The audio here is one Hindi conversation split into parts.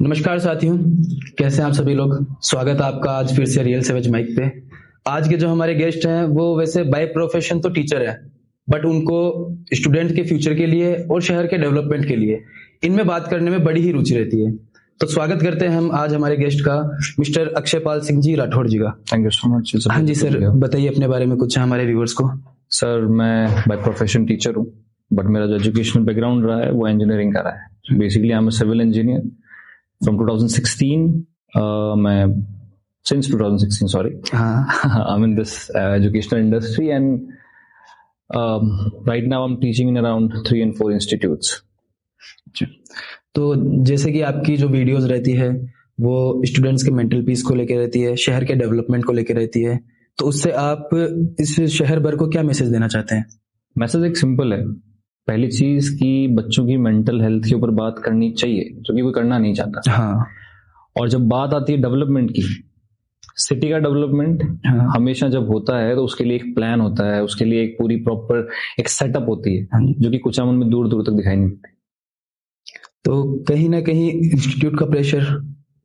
नमस्कार साथियों, कैसे हैं आप सभी लोग। स्वागत है आपका आज फिर से रियल सेवेज माइक पे। आज के जो हमारे गेस्ट हैं वो वैसे बाय प्रोफेशन तो टीचर है, बट उनको स्टूडेंट के फ्यूचर के लिए और शहर के डेवलपमेंट के लिए इनमें बात करने में बड़ी ही रुचि रहती है। तो स्वागत करते हैं हम आज हमारे गेस्ट का, मिस्टर अक्षय पाल सिंह जी राठौड़ जी का। Thank you so much. हाँ जी सर, बताइए अपने बारे में कुछ हमारे व्यूअर्स को। सर, मैं बाय प्रोफेशन टीचर हूँ, बट मेरा जो एजुकेशनल बैकग्राउंड रहा है वो इंजीनियरिंग का रहा है। Basically I am a civil engineer from 2016। मैं since 2016 sorry I'm in this educational industry and right now I'm teaching in around 3 and 4 institutes. तो जैसे कि आपकी जो वीडियोस रहती है वो स्टूडेंट्स के मेंटल पीस को लेकर रहती है, शहर के डेवलपमेंट को लेकर रहती है, तो उससे आप इस शहर भर को क्या मैसेज देना चाहते हैं? मैसेज एक सिंपल है। पहली चीज कि बच्चों की मेंटल हेल्थ के ऊपर बात करनी चाहिए, जो कि कोई करना नहीं चाहता। हाँ। और जब बात आती है डेवलपमेंट की, सिटी का डेवलपमेंट हमेशा जब होता है तो उसके लिए एक प्लान होता है, उसके लिए एक पूरी प्रॉपर एक सेटअप होती है, जो कि कुचामन में दूर दूर तक दिखाई नहीं देती। तो कहीं ना कहीं इंस्टीट्यूट का प्रेशर,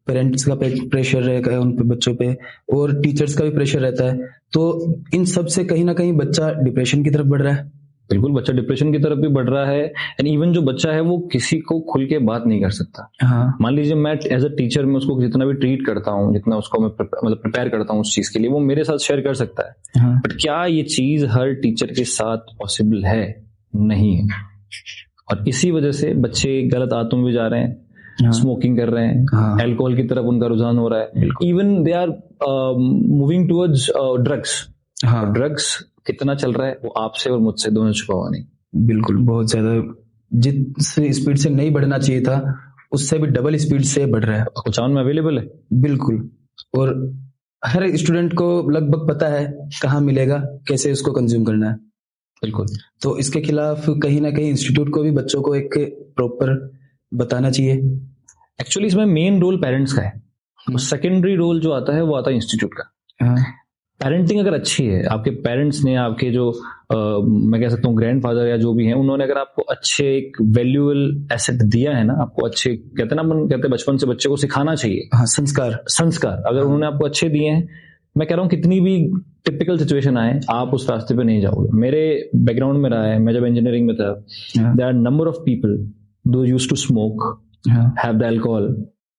पेरेंट्स का प्रेशर रहेगा उन पे, बच्चों पे, और टीचर्स का भी प्रेशर रहता है, तो इन सब से कहीं ना कहीं बच्चा डिप्रेशन की तरफ बढ़ रहा है। बिल्कुल, बच्चा डिप्रेशन की तरफ भी बढ़ रहा है। एंड इवन जो बच्चा है वो किसी को खुल के बात नहीं कर सकता। हाँ। मान लीजिए मैं एज अ टीचर में उसको जितना भी ट्रीट करता हूँ, जितना उसको मैं मतलब प्रिपेयर करता हूँ उस चीज के लिए, वो मेरे साथ शेयर कर सकता है। हाँ। बट क्या ये चीज हर टीचर के साथ पॉसिबल है? नहीं है। और इसी वजह से बच्चे गलत आदतों में भी जा रहे हैं। हाँ। स्मोकिंग कर रहे हैं, अल्कोहल की तरफ उनका रुझान हो रहा है, even they are moving towards drugs. Drugs कितना चल रहा है वो आपसे और मुझसे दोनों छुपा हुआ नहीं। बिल्कुल, बहुत ज्यादा, जिस स्पीड से नहीं बढ़ना चाहिए था उससे भी डबल स्पीड से बढ़ रहा है। कुचामन में अवेलेबल है। बिल्कुल, और हर स्टूडेंट को लगभग पता है कहाँ मिलेगा, कैसे उसको कंज्यूम करना है। बिल्कुल। तो इसके खिलाफ कहीं ना कहीं इंस्टीट्यूट को भी बच्चों को एक प्रॉपर बताना चाहिए। एक्चुअली इसमें मेन रोल पेरेंट्स का है, सेकेंडरी रोल जो आता है वो आता है इंस्टीट्यूट का। पेरेंटिंग अगर अच्छी है, आपके पेरेंट्स ने, आपके जो मैं कह सकता हूँ ग्रैंडफादर या जो भी हैं, उन्होंने अगर आपको अच्छे एक वैल्यूएबल एसेट दिया है ना, आपको अच्छे, कहते हैं ना, अपन कहते हैं बचपन से बच्चे को सिखाना चाहिए। हाँ, संस्कार अगर उन्होंने आपको अच्छे दिए हैं, मैं कह रहा हूँ कितनी भी टिपिकल सिचुएशन आए आप उस रास्ते पे नहीं जाओगे। मेरे बैकग्राउंड में रहा है, मैं जब इंजीनियरिंग में था, there are number of people those used to smoke, have the alcohol,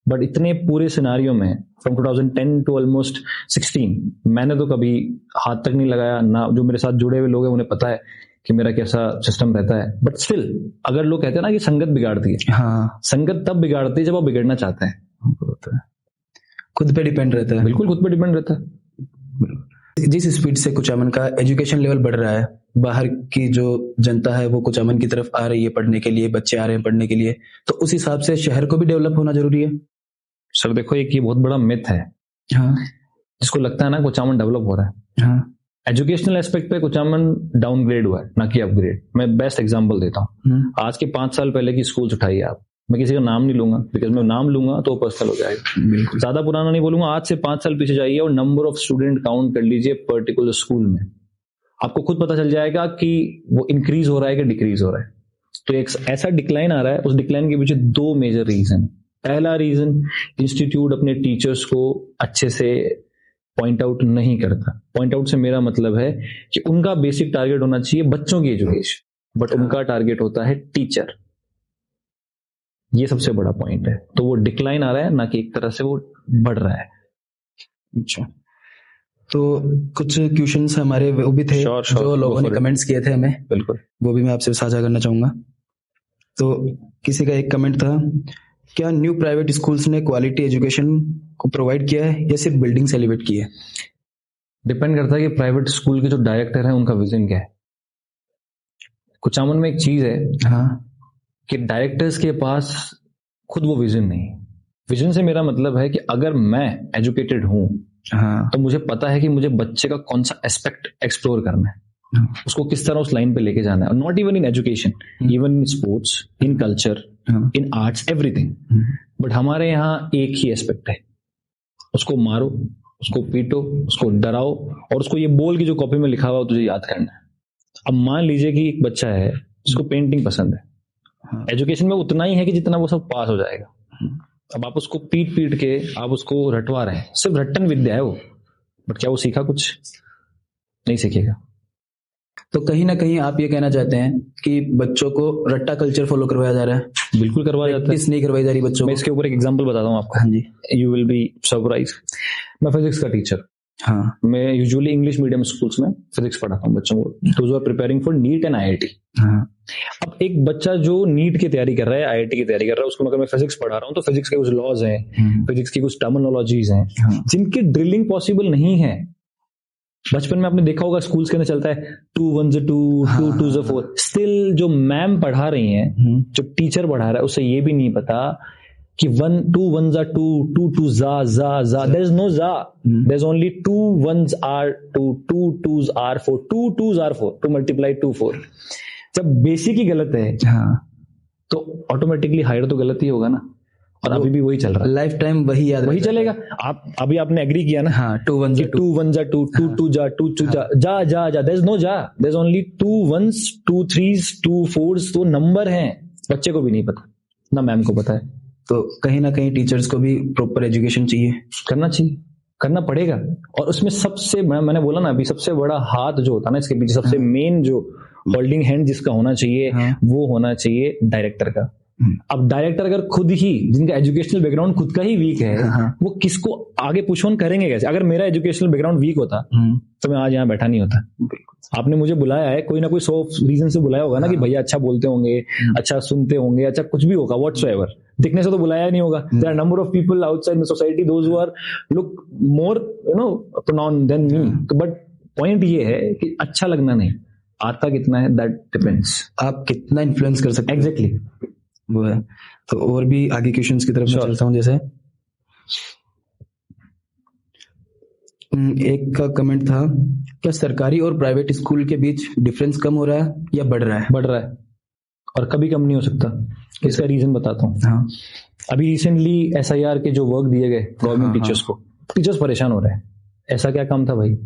but इतने पूरे सिनारियो में फ्रॉम 2010 टू ऑलमोस्ट 16 मैंने तो कभी हाथ तक नहीं लगाया ना। जो मेरे साथ जुड़े हुए लोग हैं उन्हें पता है कि मेरा कैसा सिस्टम रहता है। बट स्टिल, अगर लोग कहते हैं ना कि संगत बिगाड़ती है, हाँ, संगत तब बिगाड़ती है जब आप बिगड़ना चाहते हैं। खुद पे डिपेंड रहता है। बिल्कुल, खुद पे डिपेंड रहता है। जिस स्पीड से कुचामन का एजुकेशन लेवल बढ़ रहा है, बाहर की जो जनता है वो कुचामन की तरफ आ रही है पढ़ने के लिए, बच्चे आ रहे हैं पढ़ने के लिए, तो उस हिसाब से शहर को भी डेवलप होना जरूरी है। सर देखो, एक ये बहुत बड़ा मिथ है। हाँ। जिसको लगता है ना कुचामन डेवलप हो रहा है। हाँ। एजुकेशनल एस्पेक्ट पे कुचामन डाउनग्रेड हुआ है, ना कि अपग्रेड। मैं बेस्ट एग्जांपल देता हूँ। आज के 5 साल पहले की स्कूल्स उठाइए आप, मैं किसी का नाम नहीं लूंगा, बिकॉज मैं नाम लूंगा तो पर्सनल हो जाएगा। ज्यादा पुराना नहीं बोलूंगा, आज से 5 साल पीछे जाइए और नंबर ऑफ स्टूडेंट काउंट कर लीजिए पर्टिकुलर स्कूल में, आपको खुद पता चल जाएगा कि वो इंक्रीज हो रहा है कि डिक्रीज हो रहा है। तो एक ऐसा डिक्लाइन आ रहा है, उस डिक्लाइन के पीछे 2 मेजर रीजन। पहला रीजन, इंस्टीट्यूट अपने टीचर्स को अच्छे से पॉइंट आउट नहीं करता। पॉइंट आउट से मेरा मतलब है कि उनका बेसिक टारगेट होना चाहिए बच्चों की एजुकेशन, बट उनका टारगेट होता है टीचर। ये सबसे बड़ा पॉइंट है। तो वो डिक्लाइन आ रहा है, ना कि एक तरह से वो बढ़ रहा है। अच्छा, तो कुछ क्वेश्चंस हमारे वो भी थे जो लोगों ने कमेंट्स किए थे हमें, बिल्कुल, वो भी मैं आपसे साझा करना चाहूंगा। तो किसी का एक कमेंट था, क्या न्यू प्राइवेट स्कूल्स ने क्वालिटी एजुकेशन को प्रोवाइड किया है या सिर्फ बिल्डिंग एलिवेट की है? डिपेंड करता है कि प्राइवेट स्कूल के जो डायरेक्टर हैं उनका विजन क्या है। कुचामन में एक चीज है, हाँ, कि डायरेक्टर्स के पास खुद वो विजन नहीं। विजन से मेरा मतलब है कि अगर मैं एजुकेटेड हूं, हाँ, तो मुझे पता है कि मुझे बच्चे का कौन सा एस्पेक्ट एक्सप्लोर करना है, उसको किस तरह उस लाइन पे लेके जाना है। Not even in education, even in sports, in culture, in arts, everything. But हमारे यहाँ एक ही एस्पेक्ट है, उसको मारो, उसको पीटो, उसको डराओ, और उसको ये बोल कि जो कॉपी में लिखा हुआ तुझे याद करना है। अब मान लीजिए कि एक बच्चा है जिसको पेंटिंग पसंद है, एजुकेशन में उतना ही है कि जितना वो सब पास हो जाएगा, अब आप उसको पीट पीट के आप उसको रटवा रहे हैं, सिर्फ रट्टन विद्या है वो, बट क्या वो सीखा कुछ? नहीं सीखेगा। तो कहीं ना कहीं आप ये कहना चाहते हैं कि बच्चों को रट्टा कल्चर फॉलो करवाया जा रहा है? बिल्कुल करवाया जाता है। प्रैक्टिस नहीं करवाई जा रही बच्चों को। मैं इसके ऊपर एक एग्जांपल बताता हूँ आपको। हाँ जी। You will be surprise. मैं फिजिक्स का टीचर। हाँ। मैं यूजुअली इंग्लिश मीडियम स्कूल्स में फिजिक्स पढ़ाता हूँ बच्चों को, those are preparing for NEET and IIT. हाँ। अब एक बच्चा जो नीट की तैयारी कर रहा है, आईआईटी की तैयारी कर रहा है, उसको अगर मैं फिजिक्स पढ़ा रहा हूँ तो फिजिक्स के कुछ लॉज हैं, फिजिक्स की कुछ टर्मिनोलॉजीज हैं जिनकी ड्रिलिंग पॉसिबल नहीं है। बचपन में आपने देखा होगा स्कूल्स के अंदर चलता है 2 1 2 2 2 4। स्टिल जो मैम पढ़ा रही हैं, जो टीचर पढ़ा रहा है, उसे ये भी नहीं पता कि 1 2 1 2 2 2 जा जा जा। देयर इज नो जा, there is only 2 1s are 2 2 2s are 4 2 2s are 4 to multiply 2 4। जब बेसिक ही गलत है तो ऑटोमेटिकली हायर तो गलत ही होगा ना। और अभी भी वही चल रहा है, लाइफ टाइम वही याद वही चलेगा। आप अभी आपने एग्री किया ना? हाँ, 2 1 2 2 2 2 जा 2 2 जा जा जा जा। देयर इज नो जा, there is only 2 1s 2 3s 2 4s। तो नंबर हैं, बच्चे को भी नहीं पता, ना मैम को पता है। तो कहीं ना कहीं टीचर्स को भी प्रॉपर एजुकेशन चाहिए, करना चाहिए, करना पड़ेगा। और उसमें सबसे मैंने बोला ना अभी, सबसे बड़ा हाथ जो होता है ना इसके पीछे, सबसे मेन जो होल्डिंग हैंड जिसका होना चाहिए, वो होना चाहिए डायरेक्टर का। अब डायरेक्टर अगर खुद ही, जिनका एजुकेशनल बैकग्राउंड खुद का ही वीक है, वो किसको आगे पुश ऑन करेंगे कैसे? अगर मेरा एजुकेशनल बैकग्राउंड वीक होता तो मैं आज यहाँ बैठा नहीं होता। आपने मुझे बुलाया है, कोई ना कोई 100 रीजन से बुलाया होगा ना, कि भैया अच्छा बोलते होंगे, अच्छा सुनते होंगे, अच्छा कुछ भी होगा, व्हाटसोएवर। दिखने से तो बुलाया नहीं होगा। There are number of people outside the society those who are look more pronoun than me. But point ये है कि अच्छा लगना नहीं, आता कितना है दैट डिपेंड्स। आप कितना इन्फ्लुएंस कर सकते हैं। एग्जैक्टली वो है। तो और भी आगे क्वेश्चंस की तरफ मैं चलता हूं। जैसे एक का कमेंट था, क्या सरकारी और प्राइवेट स्कूल के बीच डिफरेंस कम हो रहा है या बढ़ रहा है? बढ़ रहा है, और कभी कम नहीं हो सकता। इसका रीजन बताता हूँ। हाँ। अभी रिसेंटली SIR के जो वर्क दिए गए गवर्नमेंट टीचर्स को, टीचर्स परेशान हो रहे हैं। ऐसा क्या काम था भाई?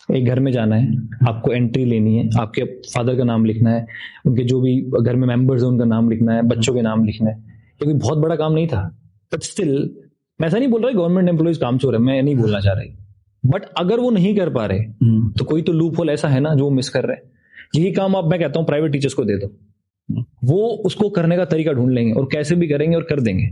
एक घर में जाना है, आपको एंट्री लेनी है, आपके फादर का नाम लिखना है, उनके जो भी घर में मेंबर्स हैं उनका नाम लिखना है, बच्चों के नाम लिखना है। ये कोई बहुत बड़ा काम नहीं था, बट स्टिल मैं ऐसा नहीं बोल रहा गवर्नमेंट एम्प्लॉइज काम चोर है, मैं नहीं बोलना चाह रही। बट अगर वो नहीं कर पा रहे तो कोई तो लूप होल ऐसा है ना जो वो मिस कर रहे हैं। यही काम आप, मैं कहता हूँ, प्राइवेट टीचर्स को दे दो, वो उसको करने का तरीका ढूंढ लेंगे और कैसे भी करेंगे और कर देंगे।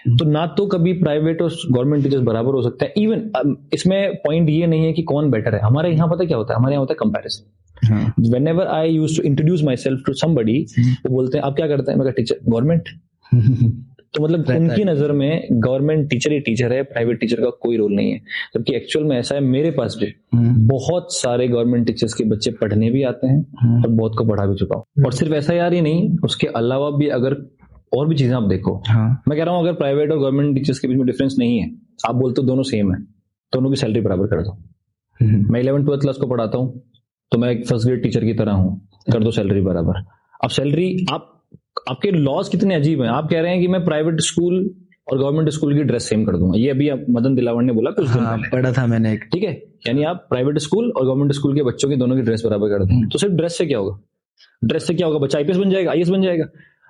तो ना तो कभी प्राइवेट और गवर्नमेंट टीचर्स बराबर हो सकते हैं। इवन इसमें पॉइंट ये नहीं है कि कौन बेटर है। हमारे यहाँ पता क्या होता है? हमारे यहाँ होता है comparison. Whenever I used to introduce myself to somebody, वो बोलते हैं आप क्या करते हैं? मैं कहा टीचर, गवर्नमेंट। तो मतलब उनकी नजर में गवर्नमेंट टीचर ही टीचर है, प्राइवेट टीचर का कोई रोल नहीं है। जबकि एक्चुअल में ऐसा है, मेरे पास भी बहुत सारे गवर्नमेंट टीचर्स के बच्चे पढ़ने भी आते हैं और बहुत को पढ़ा भी चुका हूँ। और सिर्फ SIR ही नहीं, उसके अलावा भी अगर और भी चीजें आप देखो। मैं कह रहा हूं अगर प्राइवेट और गवर्नमेंट टीचर्स के बीच में डिफरेंस नहीं है, आप बोलते हो दोनों सेम है, दोनों की सैलरी बराबर कर दो। मैं 11th 12th क्लास को पढ़ाता हूं तो मैं एक फर्स्ट ग्रेड टीचर की तरह हूं, कर दो सैलरी बराबर। अब सैलरी आपके लॉज कितने अजीब हैं। आप कह रहे हैं कि मैं प्राइवेट स्कूल और गवर्नमेंट स्कूल की ड्रेस सेम कर दूंगा। ये अभी मदन दिलावर ने बोला कुछ दिन पहले, पढ़ा था मैंने एक। ठीक है, यानी आप प्राइवेट स्कूल और गवर्नमेंट स्कूल के बच्चों की दोनों की ड्रेस बराबर कर दें, तो सिर्फ ड्रेस से क्या होगा? ड्रेस से क्या होगा? बच्चा IPS बन जाएगा, IAS बन जाएगा।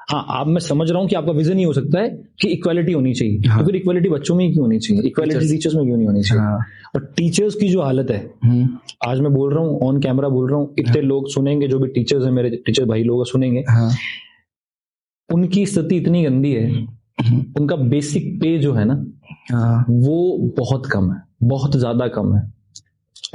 हाँ, आप, मैं समझ रहा हूँ कि आपका विजन ये हो सकता है कि इक्वालिटी होनी चाहिए। हाँ। तो फिर इक्वालिटी बच्चों में ही क्यों होनी चाहिए? इक्वालिटी टीचर्स में क्यों नहीं होनी चाहिए? हाँ। और टीचर्स की जो हालत है, आज मैं बोल रहा हूँ, ऑन कैमरा बोल रहा हूँ, इतने लोग सुनेंगे, जो भी टीचर्स हैं, मेरे टीचर भाई लोग सुनेंगे। हाँ। उनकी स्थिति इतनी गंदी है, उनका बेसिक पे जो है ना, वो बहुत कम है, बहुत ज्यादा कम है।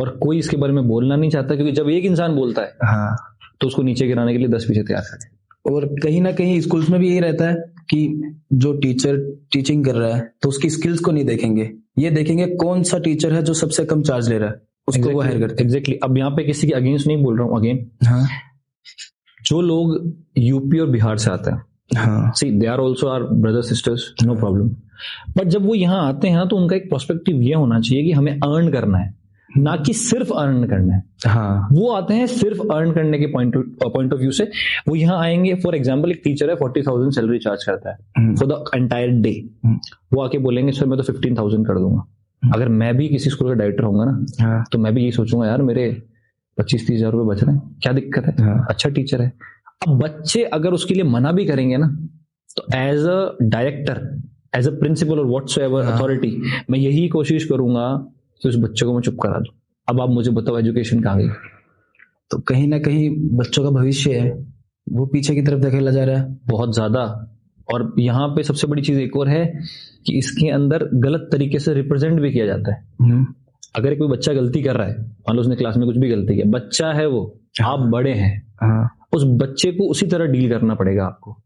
और कोई इसके बारे में बोलना नहीं चाहता, क्योंकि जब एक इंसान बोलता है तो उसको नीचे गिराने के लिए 10 पीछे तैयार करते हैं। और कहीं ना कहीं स्कूल्स में भी यही रहता है कि जो टीचर टीचिंग कर रहा है तो उसकी स्किल्स को नहीं देखेंगे, ये देखेंगे कौन सा टीचर है जो सबसे कम चार्ज ले रहा है, उसको वो हायर करते हैं। एग्जैक्टली। अब यहाँ पे किसी के अगेंस्ट नहीं बोल रहा हूँ, अगेन जो लोग यूपी और बिहार से आते हैं, see they are also our brother sisters, no problem. But जब वो यहाँ आते हैं तो उनका एक पर्सपेक्टिव ये होना चाहिए कि हमें अर्न करना है, ना कि सिर्फ अर्न करना है। हाँ। वो आते हैं सिर्फ अर्न करने के पॉइंट ऑफ व्यू से। वो यहाँ आएंगे, फॉर एग्जांपल एक टीचर है 40,000 सैलरी चार्ज करता है फॉर द एंटायर डे, वो आके बोलेंगे सर मैं तो 15,000 कर दूंगा। अगर मैं भी किसी स्कूल का डायरेक्टर होऊंगा ना, तो मैं भी यही सोचूंगा, यार मेरे 25-30 हजार रुपए बच रहे हैं, क्या दिक्कत है? अच्छा टीचर है। अब बच्चे अगर उसके लिए मना भी करेंगे ना, तो as a director as a principal or whatsoever authority मैं यही कोशिश करूंगा कि उस बच्चे को मैं चुप करा दूं। अब आप मुझे बताओ एजुकेशन कहाँ गई? तो कहीं ना कहीं बच्चों का भविष्य है वो पीछे की तरफ धकेला जा रहा है बहुत ज्यादा। और यहाँ पे सबसे बड़ी चीज एक और है कि इसके अंदर गलत तरीके से रिप्रेजेंट भी किया जाता है। अगर कोई बच्चा गलती कर रहा है, मान लो उसने क्लास में कुछ भी गलती किया, बच्चा है वो, आप बड़े हैं, उस बच्चे को उसी तरह डील करना पड़ेगा आपको।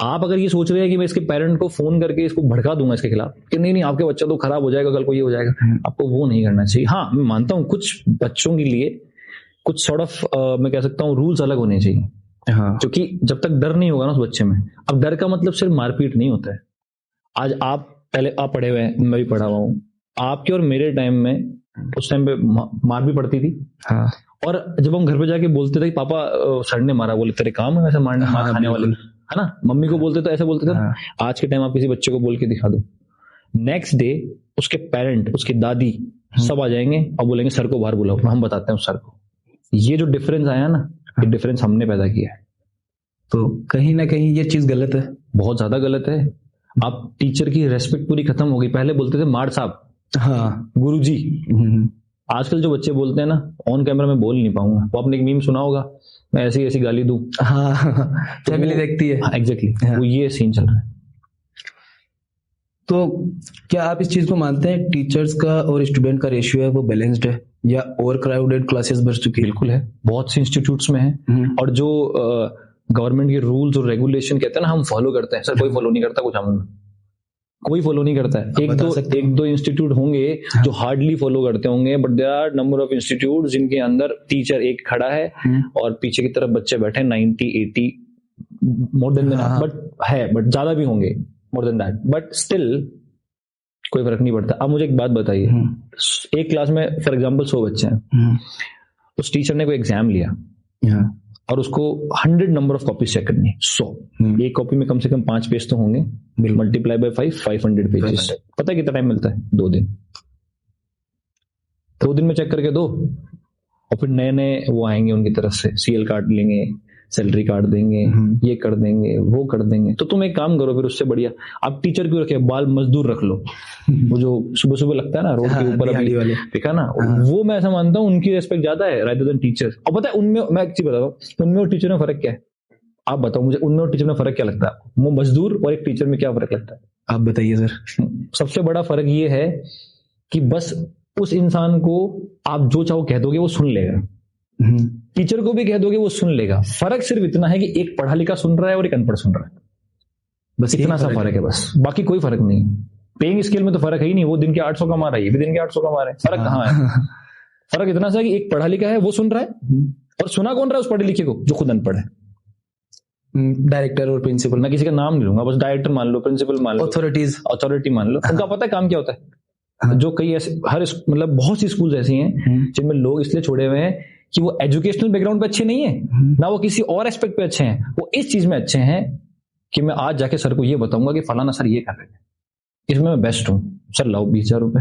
आप अगर ये सोच रहे हैं कि मैं इसके पेरेंट को फोन करके इसको भड़का दूंगा इसके खिलाफ कि नहीं आपके बच्चा तो खराब हो जाएगा, कल को ये हो जाएगा, आपको वो नहीं करना चाहिए। हाँ, मैं मानता हूँ कुछ बच्चों के लिए कुछ सॉर्ट ऑफ मैं कह सकता हूँ रूल्स अलग होने चाहिए, क्योंकि जब तक डर नहीं होगा ना उस बच्चे में, अब डर का मतलब सिर्फ मारपीट नहीं होता है। आज आप पढ़े हुए हैं, मैं भी पढ़ा हुआ हूँ, आपके और मेरे टाइम में उस टाइम पे मार भी पड़ती थी। हाँ। और जब हम घर पे जाके बोलते थे कि पापा सर ने मारा, बोले तेरे काम है वैसे मारने, मार खाने वाले, है ना। मम्मी को बोलते तो ऐसे बोलते थे। आज के टाइम आप किसी बच्चे को बोल के दिखा दो, नेक्स्ट डे उसके पेरेंट, उसकी दादी सब आ जाएंगे और बोलेंगे सर को बाहर बुलाओ, हम बताते हैं उस सर को। ये जो डिफरेंस आया ना, ये डिफरेंस हमने पैदा किया है। तो कहीं ना कहीं ये चीज गलत है, बहुत ज्यादा गलत है। आप टीचर की रेस्पेक्ट पूरी खत्म हो गई। पहले बोलते थे मार साहब, हाँ गुरुजी। आजकल जो बच्चे बोलते हैं ना, ऑन कैमरा में बोल नहीं पाऊंगा, वो आपने एक मीम सुना होगा, मैं ऐसी ऐसी गाली दूं, हाँ फैमिली देखती है। एग्जैक्टली, वो ये सीन चल रहा है। तो क्या आप इस चीज को मानते हैं टीचर्स का और स्टूडेंट का रेशियो है वो बैलेंस्ड है, या ओवर क्राउडेड क्लासेस बढ़ चुकी है? बिल्कुल है, बहुत से इंस्टीट्यूट्स में है। और जो गवर्नमेंट के रूल्स और रेगुलेशन कहते हैं ना, हम फॉलो करते हैं। सर कोई फॉलो नहीं करता, कुछ हम कोई फॉलो नहीं करता है। एक दो इंस्टीट्यूट होंगे जो हार्डली फॉलो करते होंगे, but there are number of institute जिनके अंदर टीचर एक खड़ा है और पीछे की तरफ बच्चे बैठे 90, 80 मोर देन बट ज्यादा भी होंगे more than that, but still कोई फर्क नहीं पड़ता। अब मुझे एक बात बताइए, एक क्लास में फॉर एग्जाम्पल 100 बच्चे हैं, उस टीचर ने कोई एग्जाम लिया और उसको 100 नंबर ऑफ कॉपीज चेक करनी है, 100। एक कॉपी में कम से कम 5 पेज तो होंगे, मल्टीप्लाई बाय 500 पेजेस। पता है कितना टाइम मिलता है? 2 दिन। 2 दिन में चेक करके दो, और फिर नए नए वो आएंगे उनकी तरफ से, CL काट लेंगे, सैलरी काट देंगे, ये कर देंगे, वो कर देंगे। तो तुम एक काम करो, फिर उससे बढ़िया आप टीचर क्यों रखे, बाल मजदूर रख लो। वो जो सुबह सुबह लगता है ना रोड के ऊपर, अभी देखा ना, वो मैं ऐसा मानता हूँ उनकी रेस्पेक्ट ज्यादा है रादर देन टीचर्स। और पता है उनमें, मैं एक चीज बताता हूँ, उनमें और टीचर में फर्क क्या है? आप बताओ मुझे, उनमें और टीचर में फर्क क्या लगता है आपको? वो मजदूर और एक टीचर में क्या फर्क लगता है? आप बताइए सर। सबसे बड़ा फर्क ये है कि बस उस इंसान को आप जो चाहो कह दोगे वो सुन लेगा, टीचर को भी कह दोगे वो सुन लेगा। फर्क सिर्फ इतना है कि एक पढ़ा लिखा सुन रहा है और एक अनपढ़ सुन रहा है, बस इतना सा फर्क है, बस बाकी कोई फर्क नहीं। पेइंग स्केल में तो फर्क है ही नहीं, वो दिन के 800 कमा रहा है, ये भी दिन के 800 कमा रहे हैं, फर्क कहाँ है? फर्क इतना सा है कि एक पढ़ा लिखा है वो सुन रहा है, और सुना कौन रहा है उस पढ़े लिखे को? जो खुद अनपढ़ है। डायरेक्टर और प्रिंसिपल, मैं किसी का नाम नहीं लूंगा, बस डायरेक्टर मान लो, प्रिंसिपल मान लो, अथॉरिटी मान लो, उनका पता है काम क्या होता है। जो कई ऐसे मतलब बहुत सी स्कूल ऐसी हैं जिनमें लोग इसलिए छोड़े हुए हैं कि वो एजुकेशनल बैकग्राउंड पे अच्छे नहीं है, ना वो किसी और एस्पेक्ट पे अच्छे हैं, वो इस चीज में अच्छे हैं कि मैं आज जाके सर को ये बताऊंगा कि फलाना सर ये कर रहे हैं, इसमें मैं बेस्ट हूँ, सर लाओ 20,000 रुपए,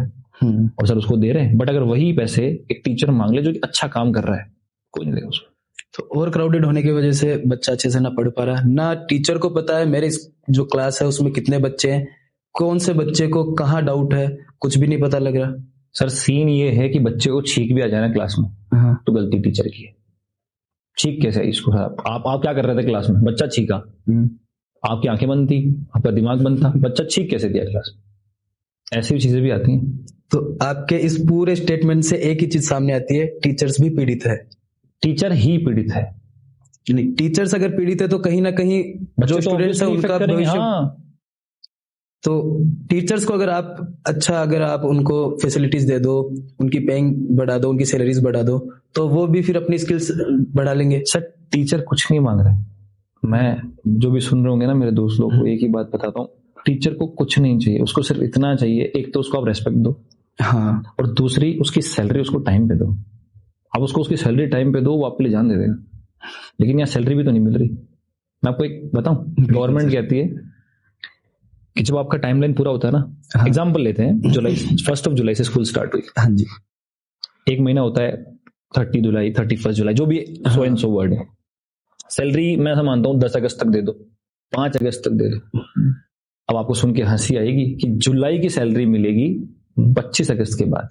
और सर उसको दे रहे हैं। बट अगर वही पैसे एक टीचर मांग ले जो अच्छा काम कर रहा है, कोई नहीं देगा उसको। तो ओवर क्राउडेड होने की वजह से बच्चा अच्छे से ना पढ़ पा रहा, ना टीचर को पता है मेरे जो क्लास है उसमें कितने बच्चे हैं, कौन से बच्चे को कहाँ डाउट है, कुछ भी नहीं पता लग रहा। सर सीन ये है कि बच्चे को छींक भी आ जाए ना क्लास में, तो गलती टीचर की है। छींक कैसे है इसको? आप क्या कर रहे थे क्लास में? बच्चा छींका, आपकी आंखें बंद थी, आपका दिमाग बंद था, बच्चा छींक कैसे दिया क्लास में? ऐसी चीजें भी आती हैं। तो आपके इस पूरे स्टेटमेंट से एक ही चीज सामने आती है, टीचर्स भी पीड़ित है। टीचर ही पीड़ित है। नहीं, टीचर्स अगर पीड़ित है तो कहीं ना कहीं जो स्टूडेंट्स है उनका भविष्य। तो टीचर्स को अगर आप उनको फैसिलिटीज दे दो, उनकी पेइंग बढ़ा दो, उनकी सैलरीज बढ़ा दो, तो वो भी फिर अपनी स्किल्स बढ़ा लेंगे। सर टीचर कुछ नहीं मांग रहे, मैं जो भी सुन रहे होंगे ना मेरे दोस्त लोग को एक ही बात बताता हूँ, टीचर को कुछ नहीं चाहिए, उसको सिर्फ इतना चाहिए, एक तो उसको आप रेस्पेक्ट दो, हाँ, और दूसरी उसकी सैलरी उसको टाइम पे दो। आप उसको उसकी सैलरी टाइम पे दो, वो आपके लिए जान दे देगा। लेकिन यहाँ सैलरी भी तो नहीं मिल रही। मैं आपको एक बताऊं, गवर्नमेंट कहती है कि जब आपका टाइमलाइन पूरा होता है ना, एग्जांपल लेते हैं, 1 जुलाई से स्कूल स्टार्ट हुई, हाँ जी, एक महीना होता है 30 जुलाई, 31 जुलाई, जो भी सो एंड सो वर्ड है। सैलरी मैं ऐसा मानता हूँ 10 अगस्त तक दे दो, 5 अगस्त तक दे दो, अब आपको सुन के हंसी आएगी कि जुलाई की सैलरी मिलेगी 25 अगस्त के बाद।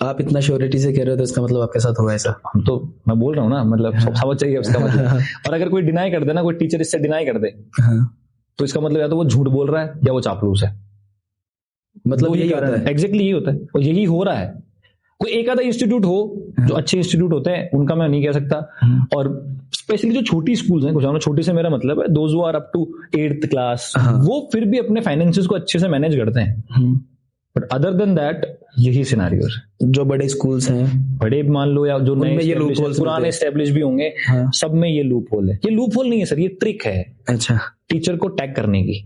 आप इतना श्योरिटी से कह रहे हो तो इसका मतलब आपके साथ हुआ ऐसा? हम तो, मैं बोल रहा हूँ ना, मतलब समझ चाहिए उसका मतलब। और अगर कोई डिनाई कर दे ना, कोई टीचर इससे डिनाई कर दे, तो इसका मतलब या तो वो झूठ बोल रहा है या वो चापलूस है। मतलब यही होता है, एग्जैक्टली यही होता है और यही हो रहा है। कोई एक आधा इंस्टीट्यूट हो जो अच्छे इंस्टीट्यूट होते हैं, उनका मैं नहीं कह सकता, और स्पेशली जो छोटी स्कूल्स हैं, कुछ छोटी से मेरा मतलब है those who are up to 8th class, वो फिर भी अपने फाइनेंसेस को अच्छे से मैनेज करते हैं। बट अदर देन दैट यही सिनेरियो है। जो बड़े स्कूल्स हैं, बड़े मान लो या जो नए पुराने एस्टेब्लिश भी होंगे, सब में ये लूप होल है। ये लूप होल नहीं है सर, ये ट्रिक है। अच्छा, टीचर को टैग करने की।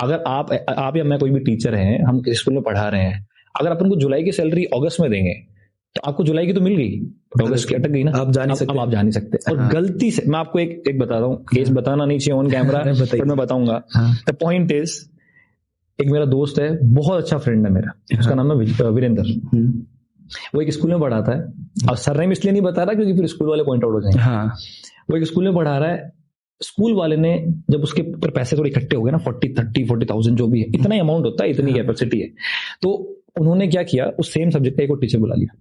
अगर आप या मैं कोई भी टीचर हैं, हम किसी स्कूल में पढ़ा रहे हैं, अगर अपन को जुलाई की सैलरी अगस्त में देंगे तो आपको जुलाई की तो मिल गई, अगस्त की अटक गई ना, आप जा नहीं सकते। अब आप जा नहीं सकते। और गलती से मैं आपको एक बताता हूँ, केस बताना नहीं चाहिए ऑन कैमरा, पर मैं बताऊंगा। द पॉइंट इज, एक मेरा दोस्त है, बहुत अच्छा फ्रेंड है मेरा, उसका नाम है वीरेंद्र। वो एक स्कूल में पढ़ाता है, और सरनेम इसलिए नहीं बता रहा क्योंकि फिर स्कूल वाले पॉइंट आउट हो जाएंगे। वो एक स्कूल में पढ़ा रहा है। स्कूल वाले ने जब उसके ऊपर पैसे थोड़े इकट्ठे हो गए ना, 40,000 जो भी है, इतना ही अमाउंट होता है, इतनी कैपेसिटी है, तो उन्होंने क्या किया, उस सेम सब्जेक्ट का एक और टीचर बुला लिया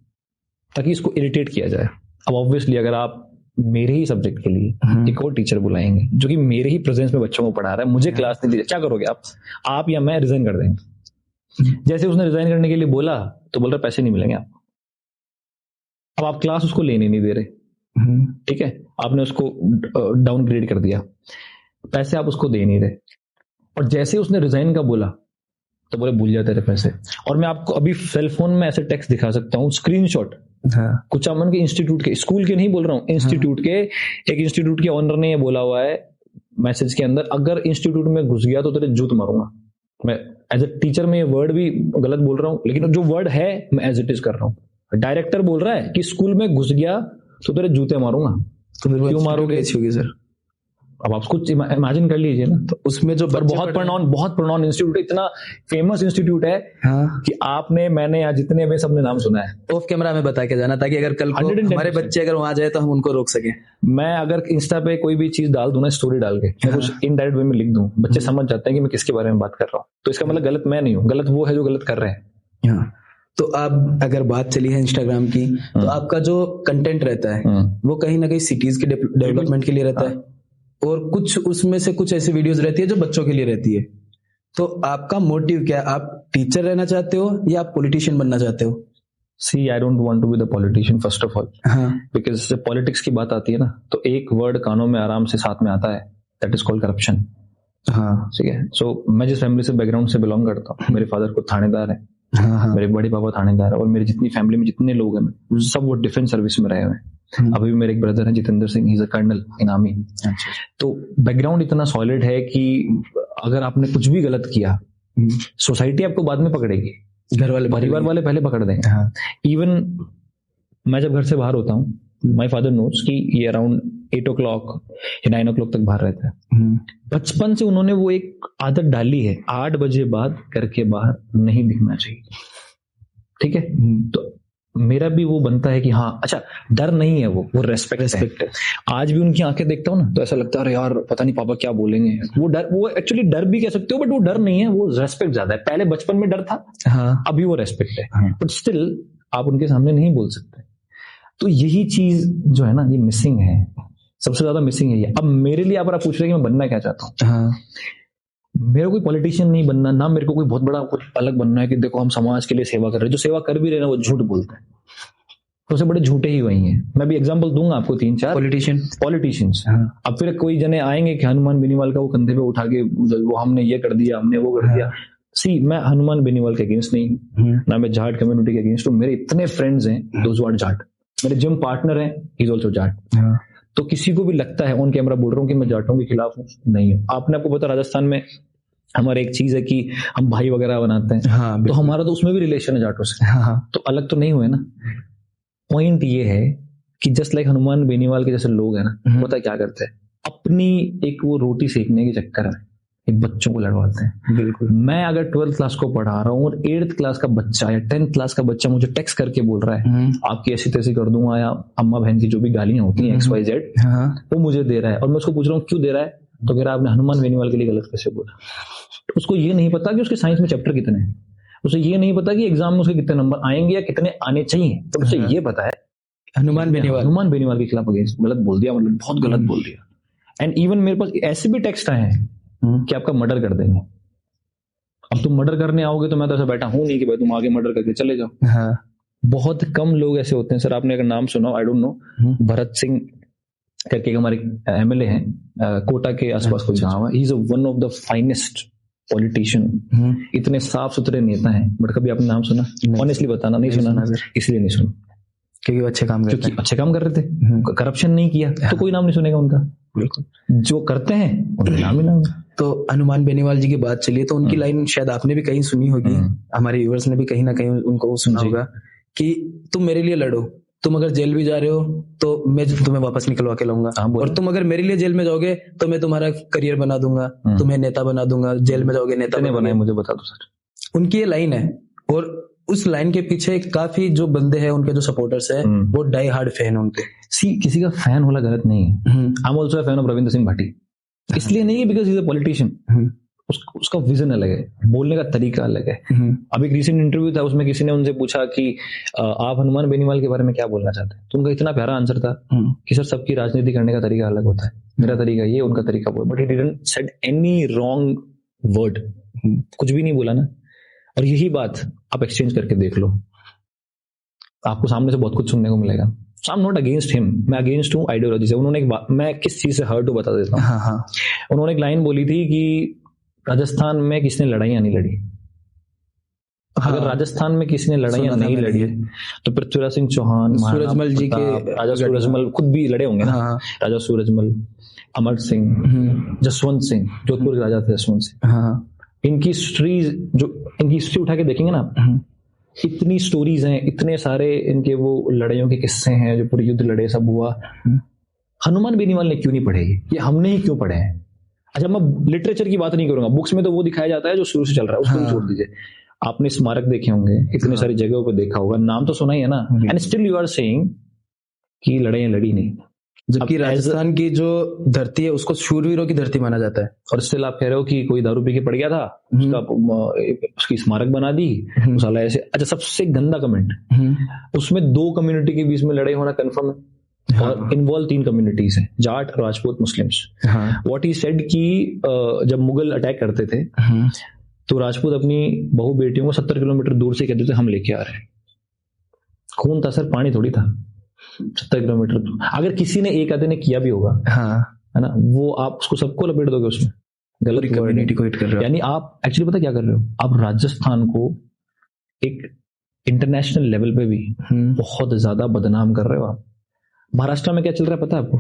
ताकि इसको इरिटेट किया जाए। अब ऑब्वियसली अगर आप मेरे ही सब्जेक्ट के लिए एक और टीचर बुलाएंगे जो कि मेरे ही प्रेजेंस में बच्चों को पढ़ा रहा है, मुझे क्लास नहीं दी, क्या करोगे आप या मैं रिजाइन कर देंगे। जैसे उसने रिजाइन करने के लिए बोला तो बोल रहा पैसे नहीं मिलेंगे आपको। अब आप क्लास उसको लेने नहीं दे रहे, ठीक है, आपने उसको डाउनग्रेड कर दिया, पैसे आप उसको दे नहीं रहे, और जैसे उसने रिजाइन का बोला तो बोले भूल जाते रहे पैसे। और मैं आपको अभी सेल फोन में ऐसे टेक्स्ट दिखा सकता हूँ, स्क्रीनशॉट, कुचामन के इंस्टीट्यूट के, स्कूल के नहीं बोल रहा हूँ, इंस्टीट्यूट के, एक इंस्टीट्यूट के ओनर ने ये बोला हुआ है मैसेज के अंदर, अगर इंस्टीट्यूट में घुस गया तो तेरे जूत मारूंगा। मैं एज ए टीचर में ये वर्ड भी गलत बोल रहा हूँ, लेकिन जो वर्ड है मैं एज इट इज कर रहा हूँ। डायरेक्टर बोल रहा है कि स्कूल में घुस गया तो तेरे जूते मारूंगा। तो क्यों मारोगे? सर अब आप कुछ इमेजिन कर लीजिए ना, तो उसमें जो बहुत प्रोनाउन इंस्टीट्यूट है, इतना फेमस इंस्टीट्यूट है कि आपने, मैंने या जितने में सबने नाम सुना है। ऑफ कैमरा में बता के जाना, ताकि अगर कल को हमारे बच्चे अगर वहां जाए तो हम उनको रोक सके। मैं अगर इंस्टा पे कोई भी चीज डाल दूं ना, स्टोरी डाल के, मैं कुछ इनडायरेक्ट वे में लिख दूं, बच्चे समझ जाते हैं कि मैं किसके बारे में बात कर रहा हूँ। तो इसका मतलब गलत मैं नहीं हूँ, गलत वो है जो गलत कर रहे हैं। तो अब अगर बात चली है इंस्टाग्राम की, तो आपका जो कंटेंट रहता है वो कहीं ना कहीं सिटीज के डेवलपमेंट के लिए रहता है, और कुछ उसमें से कुछ ऐसी वीडियोस रहती है जो बच्चों के लिए रहती है। तो आपका मोटिव क्या है? आप टीचर रहना चाहते हो या आप पॉलिटिशियन बनना चाहते हो? See, I don't want to be the politician first of all, because जब पॉलिटिक्स की बात आती है ना, तो एक वर्ड कानों में आराम से साथ में आता है, दैट इज कॉल्ड करप्शन। हाँ, ठीक है। सो मैं जिस फैमिली से बैकग्राउंड से बिलोंग करता हूँ, मेरे फादर को थानेदार है, मेरे बड़े पापा थानेदार है, और मेरी जितनी फैमिली में जितने लोग हैं सब वो डिफेंस सर्विस में रहे हुए हैं। अभी भी मेरे एक ब्रदर है Jitendra Singh, he is a colonel in army. तो बैकग्राउंड इतना सॉलिड है कि अगर आपने कुछ भी गलत किया, सोसाइटी आपको बाद में पकड़ेगी, घर वाले, परिवार वाले पहले पकड़ देंगे। इवन मैं जब घर से बाहर होता हूँ, माय फादर नोज कि ये अराउंड 8 o'clock या 9 o'clock तक बाहर रहता है। बचपन से उन्होंने वो एक आदत डाली है, 8 बजे बाद घर के बाहर नहीं दिखना चाहिए, ठीक है। तो मेरा भी वो बनता है कि हाँ, अच्छा, डर नहीं है, वो रेस्पेक्ट है। आज भी उनकी आंखें देखता हूँ ना, तो ऐसा लगता है अरे यार पता नहीं पापा क्या बोलेंगे। वो डर, वो एक्चुअली डर भी कह सकते हो, बट वो डर नहीं है, वो रेस्पेक्ट ज्यादा है। पहले बचपन में डर था, अभी वो रेस्पेक्ट है, बट स्टिल आप उनके सामने नहीं बोल सकते। तो यही चीज जो है ना, ये मिसिंग है, सबसे ज्यादा मिसिंग है ये। अब मेरे लिए अगर आप पूछ रहे हैं कि मैं बनना क्या चाहता हूँ, मेरे को कोई पॉलिटिशियन नहीं बनना, ना मेरे को कोई बहुत बड़ा कुछ अलग बनना है कि देखो हम समाज के लिए सेवा कर रहे हैं। जो सेवा कर भी रहे हैं वो झूठ बोलते हैं, सबसे बड़े झूठे ही वही हैं। मैं भी एग्जांपल दूंगा आपको 3-4 पॉलिटिशियंस। अब फिर कोई जने आएंगे कि हनुमान बेनीवाल का वो कंधे पे उठा के वो हमने ये कर दिया, हमने वो कर दिया। सी, मैं हनुमान बेनीवाल के अगेंस्ट नहीं हूँ, ना मैं जाट कम्युनिटी के अगेंस्ट हूँ। मेरे इतने फ्रेंड्स हैं दोज आर जाट, मेरे जिम पार्टनर हैं, ही इज आल्सो जाट। तो किसी को भी लगता है, ऑन कैमरा बोल रहा हूँ कि मैं जाटों के खिलाफ हूँ, नहीं हूँ। आपने, आपको पता, राजस्थान में हमारे एक चीज है कि हम भाई वगैरह बनाते हैं, तो हमारा तो उसमें भी रिलेशन है जाटों से, तो अलग तो नहीं हुए ना। पॉइंट ये है कि जस्ट लाइक हनुमान बेनीवाल के जैसे लोग हैं ना, पता क्या करते हैं, अपनी एक वो रोटी सेकने के चक्कर में बच्चों को लड़वाते हैं। बिल्कुल। मैं अगर 12th क्लास को पढ़ा रहा हूँ और 8th क्लास का बच्चा या 10th क्लास का बच्चा मुझे टेक्स्ट करके बोल रहा है आपकी ऐसी तैसी कर दूंगा, या अम्मा बहन की जो भी गालियां होती हैं XYZ, वो मुझे दे रहा है, और मैं उसको पूछ रहा हूँ क्यों दे रहा है, तो कह रहा आपने हनुमान बेनीवाल के लिए गलत कैसे बोला। तो उसको ये नहीं पता कि उसके साइंस में चैप्टर कितने हैं, उसे ये नहीं पता कि एग्जाम में उसके कितने नंबर आएंगे या कितने आने चाहिए, तो उसे ये पता है हनुमान बेनीवाल के खिलाफ अगेंस्ट गलत बोल दिया, मतलब बहुत गलत बोल दिया। एंड इवन मेरे पास ऐसे भी टेक्स्ट आए हैं कि आपका मर्डर कर देंगे। अब तुम मर्डर करने आओगे तो मैं तो ऐसा बैठा हूं नहीं कि भाई तुम आगे मर्डर करके चले जाओ। हाँ। बहुत कम लोग ऐसे होते हैं। सर आपने अगर नाम सुना, I don't know, Bharat Singh करके हमारे एमएलए हैं, कोटा के आसपास कुछ गाँव है, he is one of the finest politician, इतने साफ सुथरे नेता हैं, बट कभी आपने नाम सुना? ऑनेस्टली बताना, नहीं सुना, इसलिए नहीं सुना क्योंकि अच्छे काम कर रहे थे, करप्शन नहीं किया, तो कोई नाम नहीं सुनेगा उनका। बिल्कुल, जो करते हैं उनका नाम ही नाम। तो हनुमान बेनीवाल जी की बात चलिए, तो उनकी लाइन शायद आपने भी कहीं सुनी होगी, हमारे व्यूअर्स ने भी कहीं ना कहीं उनको सुना होगा कि तुम मेरे लिए लड़ो, तुम अगर जेल भी जा रहे हो तो मैं तुम्हें वापस निकलवा के लाऊंगा, और तुम अगर मेरे लिए जेल में जाओगे तो मैं तुम्हारा करियर बना दूंगा, तुम्हें नेता बना दूंगा, जेल में जाओगे नेता बनाए, मुझे बता दो सर। उनकी ये लाइन है, और उस लाइन के पीछे काफी जो बंदे हैं, उनके जो सपोर्टर्स हैं, वो डाई हार्ड फैन उनके। किसी का फैन होना गलत नहीं है। I am also a fan of Ravindra Singh Bhati, इसलिए नहीं है because he is a politician, उसका विजन अलग है, बोलने का तरीका अलग है। अब एक रिसेंट इंटरव्यू था, उसमें किसी ने उनसे पूछा कि आप हनुमान बेनीवाल के बारे में क्या बोलना चाहते हैं, तो उनका इतना प्यारा आंसर था कि सर सबकी राजनीति करने का तरीका अलग होता है, मेरा तरीका ये, उनका तरीका वो, but he didn't said any wrong word, कुछ भी नहीं बोला ना। और यही बात आप एक्सचेंज करके देख लो, आपको सामने से बहुत कुछ सुनने को मिलेगा। So I'm not against him, मैं अगेंस्ट हूँ आइडियोलॉजी से। उन्होंने एक बात, मैं किस चीज से हर्ट हूँ बता देता हूँ। उन्होंने एक लाइन बोली थी कि राजस्थान में किसने लड़ाइयां नहीं लड़ी। अगर राजस्थान में किसी ने लड़ाइयां नहीं लड़ी तो पृथ्वीराज सिंह चौहान, सूरजमल जी के, राजा सूरजमल खुद भी लड़े होंगे ना, राजा सूरजमल, अमर सिंह, जसवंत सिंह, जोधपुर के राजा थे जसवंत सिंह। इनकी हिस्ट्री उठा के देखेंगे ना, इतनी स्टोरीज हैं, इतने सारे इनके वो लड़ाइयों के किस्से हैं, जो पूरे युद्ध लड़े सब हुआ। हनुमान बेनीवाल ने क्यों नहीं पढ़े ये हमने ही क्यों पढ़े हैं? अच्छा, मैं लिटरेचर की बात नहीं करूंगा, बुक्स में तो वो दिखाया जाता है जो शुरू से चल रहा है, उसको छोड़ दीजिए। आपने स्मारक देखे होंगे, इतने सारी जगहों पे देखा होगा, नाम तो सुना ही है ना, and still you are saying कि लड़ाइयां लड़ी नहीं, जबकि राजस्थान की जो धरती है उसको शूरवीरों की धरती माना जाता है। और स्टिल आप कह रहे हो कि कोई दारू पी के पड़ गया था, उसकी स्मारक बना दी, साला ऐसे। अच्छा, सबसे गंदा कमेंट, उसमें 2 कम्युनिटी के बीच में लड़ाई होना कंफर्म है, और इन्वॉल्व 3 कम्युनिटीज हैं, Jat, Rajput, Muslims. What he said कि जब मुगल अटैक करते थे तो राजपूत अपनी बहू बेटियों को 70 किलोमीटर दूर से कहते थे हम लेके आ रहे हैं। खून था सर, पानी थोड़ी था। 70 किलोमीटर अगर किसी ने एक आधे ने किया भी होगा, है ना, वो आप उसको सबको लपेट दोगे उसमें, गलत कम्युनिटी को हिट कर रहे हो। यानी आप एक्चुअली पता क्या कर रहे हो, आप राजस्थान को एक इंटरनेशनल लेवल पे भी बहुत ज्यादा बदनाम कर रहे हो। आप महाराष्ट्र में क्या चल रहा है पता है आपको?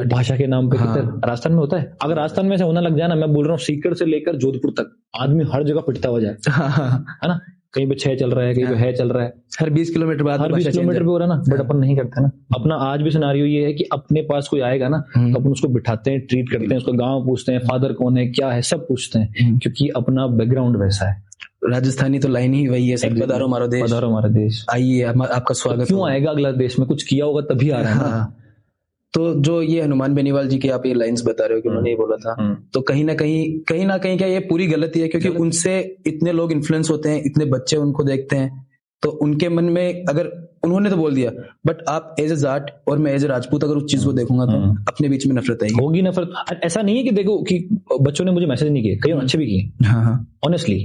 भाषा के नाम पे राजस्थान में होता है। अगर राजस्थान में ऐसा होना लग जाए ना, मैं बोल रहा हूँ सीकर से लेकर जोधपुर तक आदमी हर जगह पिटता हो जाए, है ना, कहीं पे 6 चल रहा है, कहीं पे है चल रहा है, हर 20 किलोमीटर बाद, हर 20 किलोमीटर पे हो रहा है ना। बट अपन नहीं करते ना। अपना आज भी सिनारियो ये है कि अपने पास कोई आएगा ना तो अपन उसको बिठाते हैं, ट्रीट करते हैं, उसका गाँव पूछते हैं, फादर कौन है, क्या है, सब पूछते हैं, क्योंकि अपना बैकग्राउंड वैसा है। राजस्थानी तो लाइन ही वही है, पधारो हमारा देश, पधारो हमारा देश, आइए आपका स्वागत। क्यों आएगा अगला देश में? कुछ किया होगा तभी आ रहा है ना। तो जो ये हनुमान बेनीवाल जी के आप ये लाइंस बता रहे हो कि उन्होंने ये बोला था, तो कहीं ना कहीं क्या ये पूरी गलती है, क्योंकि उनसे इतने लोग इन्फ्लुएंस होते हैं, इतने बच्चे उनको देखते हैं, तो उनके मन में अगर उन्होंने तो बोल दिया, बट आप एज ए जाट और मैं एज ए राजपूत अगर उस चीज को देखूंगा तो अपने बीच में नफरत आएगी, होगी नफरत। ऐसा नहीं है कि देखो कि बच्चों ने मुझे मैसेज नहीं किए, कई अच्छे भी किए, ऑनेस्टली।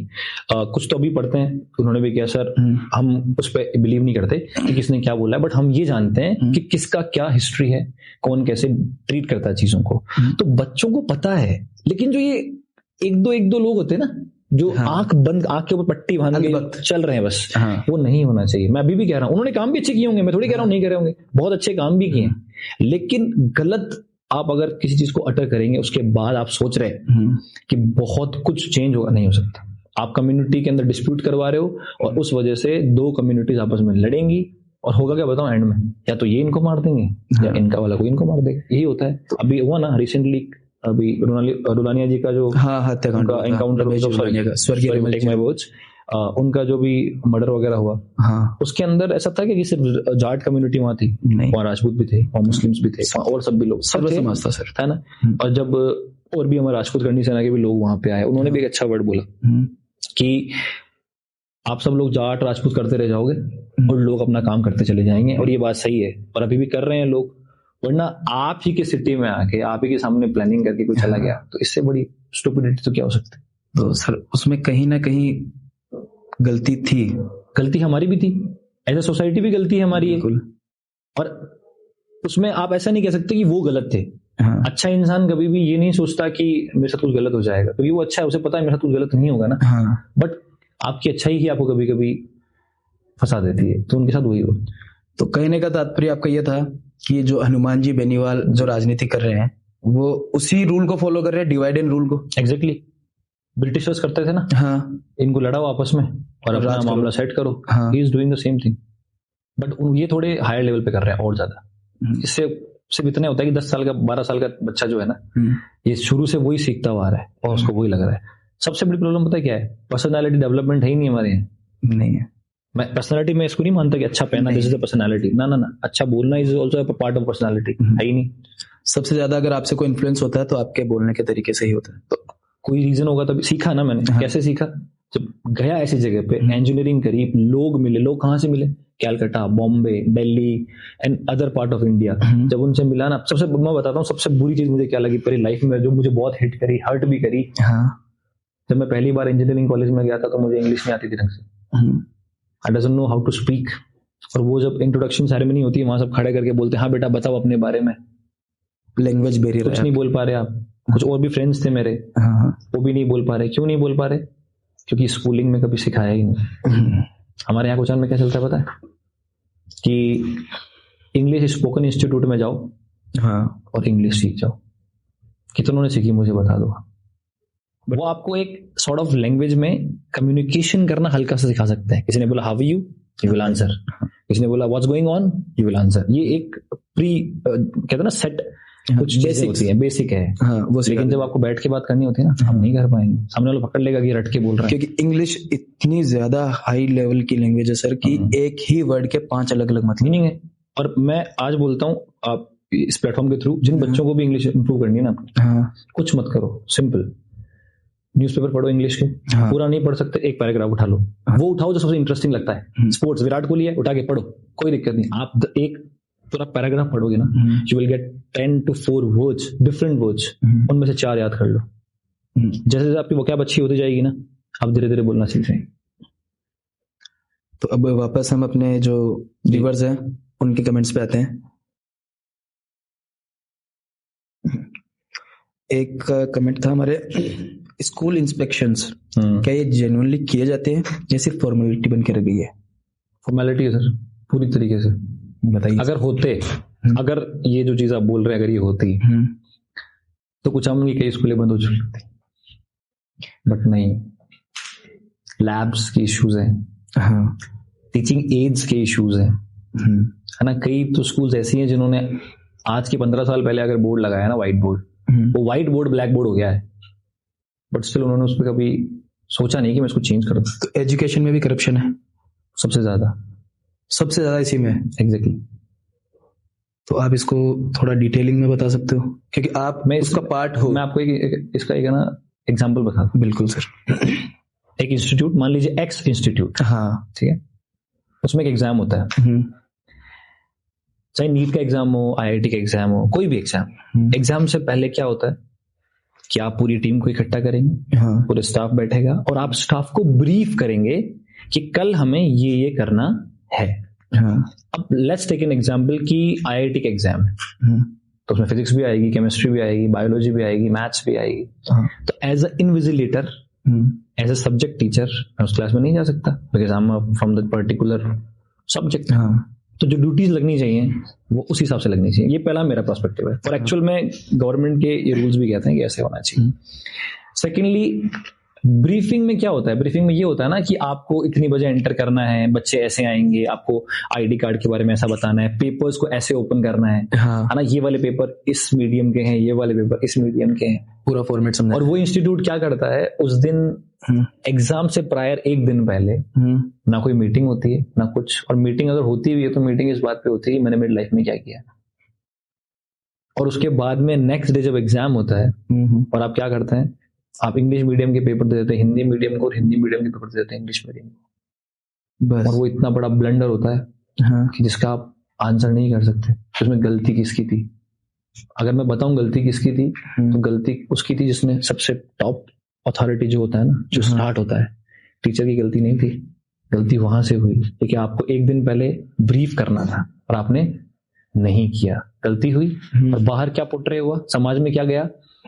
कुछ तो अभी पढ़ते हैं, उन्होंने भी किया सर हम उस पर बिलीव नहीं करते कि किसने क्या बोला है, बट हम ये जानते हैं कि किसका क्या हिस्ट्री है, कौन कैसे ट्रीट करता है चीजों को। तो बच्चों को पता है, लेकिन जो ये एक दो लोग होते हैं ना, जो आंख के ऊपर पट्टी बांध के चल रहे हैं बस, वो नहीं होना चाहिए। मैं अभी भी कह रहा हूं, उन्होंने काम भी अच्छे किए होंगे, मैं थोड़ी कह रहा हूं नहीं कर रहे होंगे, बहुत अच्छे काम भी किए, लेकिन गलत आप अगर किसी चीज को अटर करेंगे उसके बाद आप सोच रहे कि बहुत कुछ चेंज होगा, नहीं हो सकता। आप कम्युनिटी के अंदर डिस्प्यूट करवा रहे हो और उस वजह से 2 कम्युनिटीज आपस में लड़ेंगी, और होगा क्या बताओ एंड में, या तो ये इनको मार देंगे या इनका वाला कोई इनको मार देगा। यही होता है। अभी हुआ ना रिसेंटली, अभी रुलानिया जी का जो हत्याकांड, उनका जो भी मर्डर वगैरह हुआ, हाँ, उसके अंदर ऐसा था कि सिर्फ जाट कम्युनिटी वहां थी, वहाँ राजपूत भी थे, वहाँ मुस्लिम्स भी थे, और सब भी लोग, सब समाज था सर, था ना। और जब और भी हमारे राजपूत करनी सेना के भी लोग वहां पे आए, उन्होंने भी एक अच्छा वर्ड बोला कि आप सब लोग जाट राजपूत करते रह जाओगे और लोग अपना काम करते चले जाएंगे, और ये बात सही है, और अभी भी कर रहे हैं लोग, वरना आप ही के सिटी में आके आप ही के सामने प्लानिंग करके कोई चला गया तो इससे बड़ी स्टुपिडिटी तो क्या हो सकती है। तो सर उसमें कहीं ना कहीं गलती थी, गलती हमारी भी थी, एज ए सोसाइटी भी गलती है हमारी है, और उसमें आप ऐसा नहीं कह सकते कि वो गलत थे। हाँ, अच्छा इंसान कभी भी ये नहीं सोचता कि मेरे साथ कुछ गलत हो जाएगा, क्योंकि वो अच्छा है, उसे पता है मेरे साथ कुछ गलत नहीं होगा ना। हाँ, बट आपकी अच्छाई ही आपको कभी कभी फंसा देती है, तो उनके साथ वही हो। तो कहने का तात्पर्य आपका ये था कि जो हनुमान जी बेनीवाल जो राजनीति कर रहे हैं वो उसी रूल को फॉलो कर रहे हैं, डिवाइड एंड रूल को। एग्जैक्टली, ब्रिटिशर्स करते थे ना, हाँ, इनको लड़ाओ आपस में और अपना मामला सेट करो। हाँ, he is doing the same thing, but ये थोड़े हायर लेवल पे कर रहे हैं और ज्यादा। इससे सिर्फ इतना होता है कि 10 साल का 12 साल का बच्चा जो है ना, ये शुरू से वही सीखता हुआ आ रहा है और उसको वही लग रहा है। सबसे बड़ी प्रॉब्लम पता है क्या है? पर्सनालिटी डेवलपमेंट है ही नहीं हमारे यहाँ। नहीं है। मैं पर्सनालिटी में इसको नहीं मानता कि अच्छा पहना दिस इज द पर्सनालिटी, ना ना ना, अच्छा बोलना is also a part of personality, है ही नहीं। सबसे ज्यादा अगर आपसे कोई इन्फ्लुएंस होता है तो आपके बोलने के तरीके से ही होता है। तो कोई रीजन होगा तभी सीखा ना मैंने। कैसे सीखा? जब गया ऐसी जगह पे, इंजीनियरिंग करी, लोग मिले। लोग कहाँ से मिले? Calcutta, Bombay, Delhi and other part of India. जब उनसे मिला ना, सबसे मैं बताता हूँ सबसे बुरी चीज मुझे क्या लगी पूरी लाइफ में, जो मुझे बहुत हिट करी, हर्ट भी करी। जब मैं पहली बार इंजीनियरिंग कॉलेज में गया था तो मुझे इंग्लिश नहीं आती थी ढंग से। I doesn't know how to speak. और वो जब इंट्रोडक्शन सेरेमनी होती है, वहां सब खड़े करके बोलते हैं हाँ बेटा बताओ अपने बारे में। लैंग्वेज बैरियर, कुछ नहीं बोल पा रहे आप। कुछ और भी फ्रेंड्स थे मेरे, वो भी नहीं बोल पा रहे। क्यों नहीं बोल पा रहे? क्योंकि स्कूलिंग में कभी सिखाया ही नहीं। हमारे यहाँ कोचान में क्या चलता है पता है? कि इंग्लिश स्पोकन इंस्टीट्यूट में जाओ, हाँ, और इंग्लिश सीख जाओ। कितनों ने सीखी मुझे बता दो। वो आपको एक सॉर्ट ऑफ लैंग्वेज में कम्युनिकेशन करना हल्का सा सिखा सकते हैं। किसी ने बोला how are you will answer, किसी ने बोला what's going on, you will answer. ये एक प्री कहते हैं ना सेट कुछ बेसिक होती है, बेसिक है। हाँ, वो लेकिन जब आपको बैठ के बात करनी होती है ना, हम नहीं कर पाएंगे। सामने वाला पकड़ लेगा कि रट के बोल रहा है। क्योंकि इंग्लिश इतनी ज्यादा हाई लेवल की लैंग्वेज है सर कि एक ही वर्ड के 5 अलग अलग मतलब मीनिंग है। और मैं आज बोलता हूँ आप इस प्लेटफॉर्म के थ्रू जिन बच्चों को भी इंग्लिश इंप्रूव करनी है ना, कुछ मत करो, सिंपल न्यूज़पेपर पढ़ो इंग्लिश के। पूरा नहीं पढ़ सकते, एक पैराग्राफ उठा लो, वो उठाओ जो सबसे इंटरेस्टिंग लगता है। स्पोर्ट्स विराट कोहली है, उठा के पढ़ो, कोई दिक्कत नहीं। आप एक पूरा पैराग्राफ पढ़ोगे ना, you will get 10 to 4 words, different words. उनमें से 4 याद कर लो। जैसे जैसे आपकी वोकैब अच्छी होती जाएगी ना, आप धीरे धीरे बोलना सीख जाएंगे। तो अब वापस हम अपने जो व्यूअर्स हैं उनके कमेंट्स पे आते हैं। एक कमेंट था हमारे, स्कूल इंस्पेक्शंस क्या ये जेन्युइनली किए जाते हैं या सिर्फ फॉर्मेलिटी बन के रह गई है? फॉर्मेलिटी है सर, पूरी तरीके से। बताइए। अगर होते, अगर ये जो चीज आप बोल रहे हैं अगर ये होती तो कुछ हम कई स्कूलें बंद हो चुकी, बट नहीं। लैब्स के इश्यूज हैं, हाँ, टीचिंग एड्स के इश्यूज हैं, है ना। कई तो स्कूल्स ऐसी हैं जिन्होंने आज के 15 साल पहले अगर बोर्ड लगाया ना, व्हाइट बोर्ड, वो व्हाइट बोर्ड ब्लैक बोर्ड हो गया है, बट स्टिल उन्होंने उस पर कभी सोचा नहीं कि मैं इसको चेंज कर दूं। तो एजुकेशन में भी करप्शन है सबसे ज्यादा इसी में। एग्जैक्टली। तो आप इसको थोड़ा डिटेलिंग में बता सकते हो, क्योंकि आप मैं इसका पार्ट हो। मैं आपको इसका एक ना एग्जांपल बता दूं। बिल्कुल सर। एक इंस्टीट्यूट, मान लीजिए एक्स इंस्टीट्यूट, हाँ, ठीक है, उसमें एक एग्जाम होता है, चाहे नीट का एग्जाम हो, आईआईटी का एग्जाम हो, कोई भी एग्जाम। एग्जाम से पहले क्या होता है कि आप पूरी टीम को इकट्ठा करेंगे, हाँ, पूरे स्टाफ बैठेगा और आप स्टाफ को ब्रीफ करेंगे कि कल हमें ये करना है। हाँ। अब लेट्स टेक एन एग्जांपल कि आईआईटी का एग्जाम है, तो उसमें फिजिक्स भी आएगी, केमिस्ट्री भी आएगी, बायोलॉजी भी आएगी, मैथ्स भी आएगी। हाँ। तो as a invigilator, as a subject teacher मैं उस क्लास में नहीं जा सकता, because I am from the particular subject. तो जो ड्यूटीज लगनी चाहिए वो उस हिसाब से लगनी चाहिए। ये पहला मेरा पर्सपेक्टिव है, और एक्चुअल में गवर्नमेंट के ये रूल्स भी कहते हैं कि ऐसे होना चाहिए। सेकेंडली, ब्रीफिंग में क्या होता है, ब्रीफिंग में ये होता है ना कि आपको इतनी बजे एंटर करना है, बच्चे ऐसे आएंगे, आपको आईडी कार्ड के बारे में ऐसा बताना है, पेपर्स को ऐसे ओपन करना है, हाँ, है ना, ये वाले पेपर इस मीडियम के हैं, ये वाले पेपर इस मीडियम के हैं, पूरा फॉर्मेट समझा। और वो इंस्टीट्यूट क्या करता है उस दिन एग्जाम से प्रायर एक दिन पहले ना कोई मीटिंग होती है ना कुछ, और मीटिंग अगर होती भी है तो मीटिंग इस बात पे होती है कि मैंने मेरी लाइफ में क्या किया, और उसके बाद में नेक्स्ट डे जब एग्जाम होता है और आप क्या करते हैं, आप इंग्लिश मीडियम के पेपर दे देते हैं हिंदी मीडियम को, और हिंदी मीडियम के पेपर दे देते हैं इंग्लिश मीडियम को, बस। और वो इतना बड़ा ब्लंडर होता है हाँ, कि जिसका आप आंसर नहीं कर सकते तो उसमें गलती किसकी थी। अगर मैं बताऊं गलती किसकी थी तो गलती उसकी थी जिसने सबसे टॉप अथॉरिटी जो होता है ना, जो स्टार्ट होता है, टीचर की गलती नहीं थी, गलती वहां से हुई क्योंकि आपको एक दिन पहले ब्रीफ करना था और आपने नहीं किया, गलती हुई, और बाहर क्या पोट्रे हुआ, समाज में क्या गया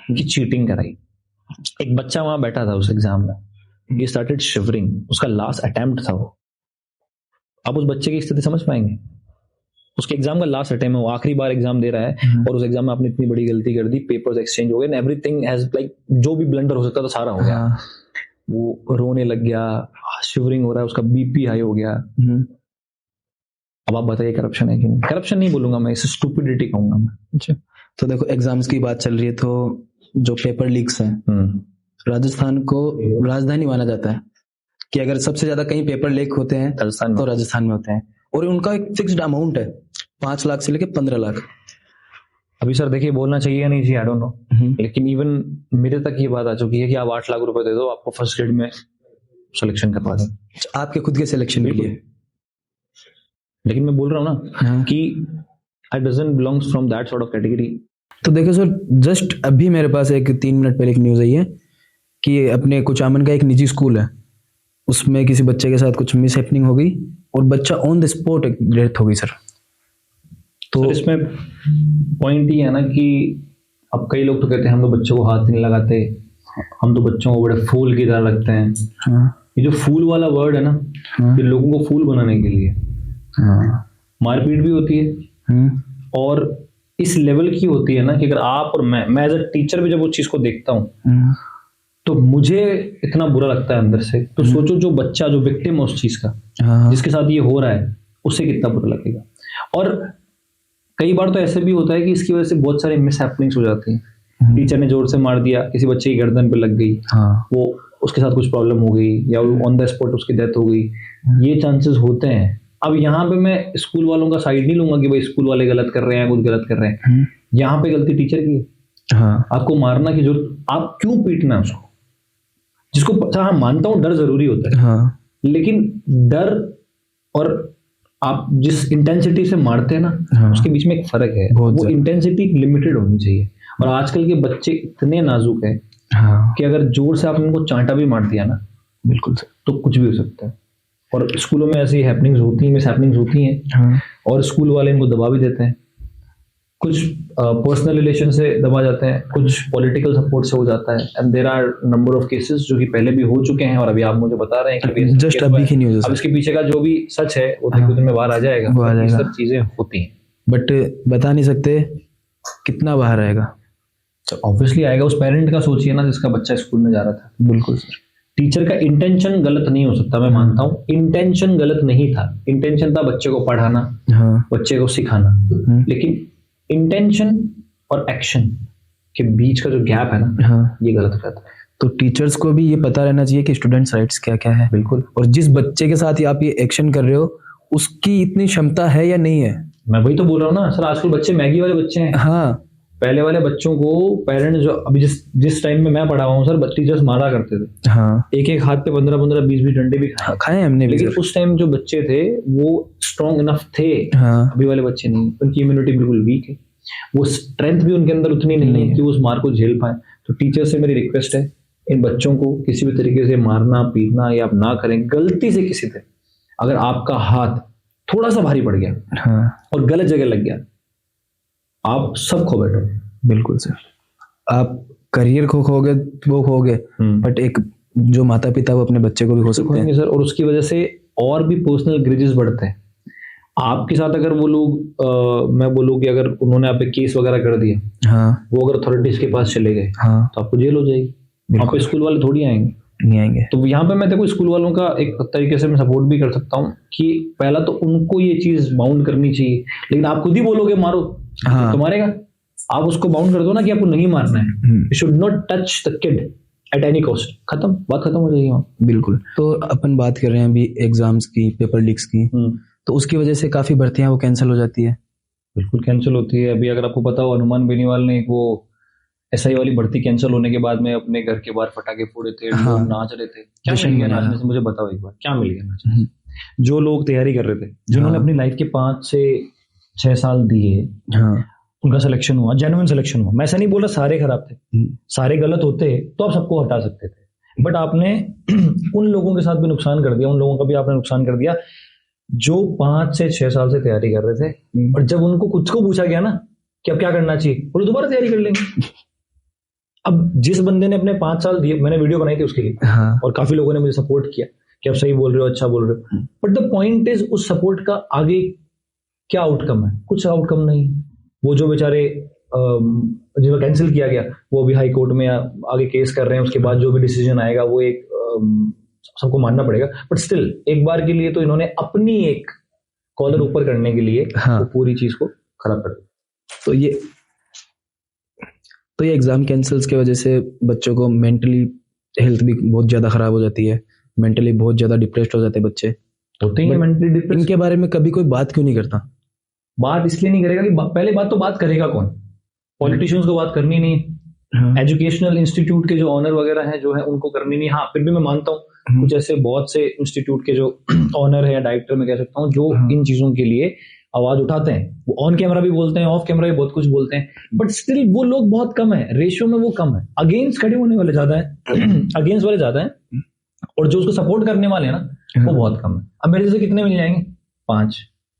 कि चीटिंग कराई। एक बच्चा वहां बैठा था उस एग्जाम में, ही स्टार्टेड शिवरिंग, उसका लास्ट अटेम्प्ट था वो। अब उस बच्चे की स्थिति समझ पाएंगे, उसके एग्जाम का लास्ट अटेम्प्ट है, वो आखिरी बार एग्जाम दे रहा है और उस एग्जाम में आपने इतनी बड़ी गलती कर दी, पेपर्स एक्सचेंज हो गए, एवरीथिंग हैज लाइक जो भी ब्लंडर हो सकता था सारा हो गया। वो रोने लग गया, शिवरिंग हो रहा है, उसका बीपी हाई हो गया। अब आप बताइए करप्शन है कि नहीं? करप्शन नहीं बोलूंगा मैं, इसे स्टूपिडिटी कहूंगा मैं। अच्छा, तो देखो एग्जाम्स की बात चल रही है, तो जो पेपर लीक्स हैं, राजस्थान को राजधानी माना जाता है कि अगर सबसे ज्यादा कहीं पेपर लीक होते हैं तो राजस्थान में होते हैं, और उनका एक फिक्स्ड अमाउंट है 5 लाख से लेके 15 लाख। अभी सर देखिए बोलना चाहिए या नहीं चाहिए, आई डोंट नो, लेकिन इवन मेरे तक ये बात आ चुकी है कि आप 8 लाख रुपए दे दो, आपको फर्स्ट ग्रेड में सिलेक्शन करवा दें, आपके खुद के सिलेक्शन के लिए। लेकिन मैं बोल रहा हूँ ना कि I doesn't belongs from that sort of category. तो देखो सर, जस्ट अभी मेरे पास एक 3 मिनट पहले एक न्यूज आई है कि अपने कुचामन का एक निजी स्कूल है, उसमें किसी बच्चे के साथ कुछ मिस हैपनिंग हो गई और बच्चा ऑन द स्पॉट डेथ हो गई सर। तो सर इसमें पॉइंट ये है ना कि अब कई लोग तो कहते हैं हम तो बच्चों को हाथ नहीं लगाते, हम तो बच्चों को बड़े फूल की तरह लगते हैं। ये जो फूल वाला वर्ड है ना, ये लोगों को फूल बनाने के लिए, मारपीट भी होती है और इस लेवल की होती है ना कि अगर आप और मैं एज अ टीचर भी जब वो चीज को देखता हूँ तो मुझे इतना बुरा लगता है अंदर से। तो सोचो जो बच्चा जो विक्टिम है उस चीज का, जिसके साथ ये हो रहा है, उससे कितना बुरा लगेगा। और कई बार तो ऐसे भी होता है कि इसकी वजह से बहुत सारे मिस हैपनिंग्स हो जाती हैं। टीचर ने जोर से मार दिया, किसी बच्चे की गर्दन पे लग गई, वो उसके साथ कुछ प्रॉब्लम हो गई, या ऑन द स्पॉट उसकी डेथ हो गई, ये चांसेस होते हैं। अब यहाँ पे मैं स्कूल वालों का साइड नहीं लूंगा कि भाई स्कूल वाले गलत कर रहे हैं, कुछ गलत कर रहे हैं। यहाँ पे गलती टीचर की है। आपको मारना की जरूरत, आप क्यों पीटना है उसको? जिसको हाँ मानता हूँ डर जरूरी होता है, लेकिन डर और आप जिस इंटेंसिटी से मारते हैं ना, उसके बीच में एक फर्क है। वो इंटेंसिटी लिमिटेड होनी चाहिए। और आजकल के बच्चे इतने नाजुक हैं कि अगर जोर से आपने उनको चांटा भी मार दिया ना, बिल्कुल तो कुछ भी हो सकता है। और स्कूलों में ऐसी हैपनिंग्स होती हैं, मिस हैपनिंग्स होती हैं, और स्कूल वाले इनको दबा भी देते हैं। कुछ पर्सनल रिलेशन से दबा जाते हैं, कुछ पॉलिटिकल सपोर्ट से हो जाता है। And there are number of cases जो कि पहले भी हो चुके हैं और अभी आप मुझे बता रहे हैं कि जस्ट अभी की न्यूज़। अब इसके पीछे का जो भी सच है वो तो दिन में बाहर आ जाएगा। ये सब चीजें होती हैं, बट बता नहीं सकते कितना बाहर आएगा। तो ऑब्वियसली आएगा। उस पेरेंट का सोचिए ना जिसका बच्चा स्कूल में जा रहा था। बिल्कुल सर। टीचर का इंटेंशन गलत नहीं हो सकता, मैं मानता हूँ इंटेंशन गलत नहीं था। इंटेंशन था बच्चे को पढ़ाना, बच्चे को सिखाना, लेकिन इंटेंशन और एक्शन के बीच का जो गैप है ना, ये गलत रहता है। तो टीचर्स को भी ये पता रहना चाहिए कि स्टूडेंट्स राइट्स क्या क्या है। बिल्कुल। और जिस बच्चे के साथ आप ये एक्शन कर रहे हो उसकी इतनी क्षमता है या नहीं है। मैं वही तो बोल रहा हूँ ना सर, आजकल बच्चे मैगी वाले बच्चे हैं। पहले वाले बच्चों को पेरेंट्स जो अभी जिस टाइम में मैं पढ़ा हूँ सर, टीचर्स मारा करते थे। एक हाथ पे 15-15, 20-20 डंडे भी खाए हमने। लेकिन उस टाइम जो बच्चे थे वो स्ट्रॉन्ग इनफ थे। अभी वाले बच्चे नहीं, उनकी इम्यूनिटी बिल्कुल वीक है, वो स्ट्रेंथ भी उनके अंदर उतनी नहीं है कि उस मार को झेल पाए। तो टीचर से मेरी रिक्वेस्ट है, इन बच्चों को किसी भी तरीके से मारना पीटना या आप ना करें। गलती से किसी से अगर आपका हाथ थोड़ा सा भारी पड़ गया और गलत जगह लग गया, आप सब खो बैठो। बिल्कुल सर, आप करियर को खोगे वो खोगे, बट एक जो माता पिता वो अपने बच्चे को भी खो सकते हैं सर। और उसकी वजह से और भी पर्सनल ग्रिजेस बढ़ते हैं आपके साथ। अगर वो लोग मैं बोलूँ कि अगर उन्होंने आप पे केस वगैरह कर दिया, वो अगर अथॉरिटीज के पास चले गए तो आपको जेल हो जाएगी। आप पे स्कूल वाले थोड़ी आएंगे। नहीं आएंगे। तो यहाँ पे मैं देखो स्कूल वालों का एक तरीके से मैं सपोर्ट भी कर सकता हूँ कि पहला तो उनको ये चीज बाउंड करनी चाहिए, लेकिन आप खुद ही बोलोगे मारो, हाँ। तो मारेगा। आप उसको बाउंड कर दो ना कि आपको नहीं मारना है, you should not touch the kid at any cost, खत्म, बात खत्म हो जाएगी वहाँ। बिल्कुल। तो अपन बात कर रहे हैं अभी एग्जाम्स की, पेपर लीक्स की, तो उसकी वजह से काफी भर्तियां वो कैंसिल हो जाती है। बिल्कुल कैंसिल होती है। अभी अगर आपको पता हो, हनुमान बेनीवाल ने वो SI वाली भर्ती कैंसिल होने के बाद में अपने घर के बाहर पटाखे फोड़े थे, हाँ। लोग नाच रहे थे। क्या मिल गया नाचने से, मुझे बताओ एक बार, क्या मिल गया नाचने से? जो लोग तैयारी कर रहे थे, जिन्होंने अपनी लाइफ के 5 से 6 साल दिए, हाँ, उनका सिलेक्शन हुआ, जेन्युइन सिलेक्शन हुआ। मैं ऐसा नहीं बोल रहा सारे खराब थे, सारे गलत होते तो आप सबको हटा सकते थे, बट आपने उन लोगों के साथ भी नुकसान कर दिया, उन लोगों का भी आपने नुकसान कर दिया जो 5 से 6 साल से तैयारी कर रहे थे। और जब उनको खुद को पूछा गया ना कि अब क्या करना चाहिए, बोले दोबारा तैयारी कर लेंगे। अब जिस बंदे ने अपने 5 साल दिए, मैंने वीडियो बनाई थी उसके लिए, हाँ, और काफी लोगों ने मुझे सपोर्ट किया कि आप सही बोल रहे हो, अच्छा बोल रहे हो, बट द पॉइंट इज उस सपोर्ट का आगे क्या आउटकम है? कुछ आउटकम नहीं। वो जो बेचारे जिन्हें कैंसिल किया गया, वो भी हाई कोर्ट में आगे केस कर रहे हैं, उसके बाद जो भी डिसीजन आएगा वो एक सबको मानना पड़ेगा, बट स्टिल एक बार के लिए तो इन्होंने अपनी एक कॉलर ऊपर करने के लिए हाँ, वो पूरी चीज को खराब कर दिया। तो ये एग्जाम कैंसल्स की वजह से बच्चों को मेंटली हेल्थ भी बहुत ज्यादा खराब हो जाती है, मेंटली बहुत ज्यादा डिप्रेस्ड हो जाते हैं बच्चे। होते ही मेंटली डिप्रेस्ड। इनके बारे में कभी कोई बात क्यों नहीं करता? बात इसलिए नहीं करेगा कि पहले बात तो बात करेगा कौन? पॉलिटिशियंस को बात करनी नहीं, एजुकेशनल इंस्टीट्यूट के जो ऑनर वगैरह हैं जो है उनको करनी नहीं। हाँ, फिर भी मैं मानता हूँ कुछ ऐसे बहुत से इंस्टीट्यूट के जो ऑनर है या डायरेक्टर मैं कह सकता हूँ, जो इन चीजों के लिए आवाज उठाते हैं, वो ऑन कैमरा भी बोलते हैं, ऑफ कैमरा भी बहुत कुछ बोलते हैं, बट स्टिल वो लोग बहुत कम है, रेशियो में वो कम है। अगेंस्ट खड़े होने वाले ज्यादा है, अगेंस्ट वाले ज्यादा है, और जो उसको सपोर्ट करने वाले हैं ना, वो बहुत कम है। अब मेरे जैसे कितने मिल जाएंगे? 5,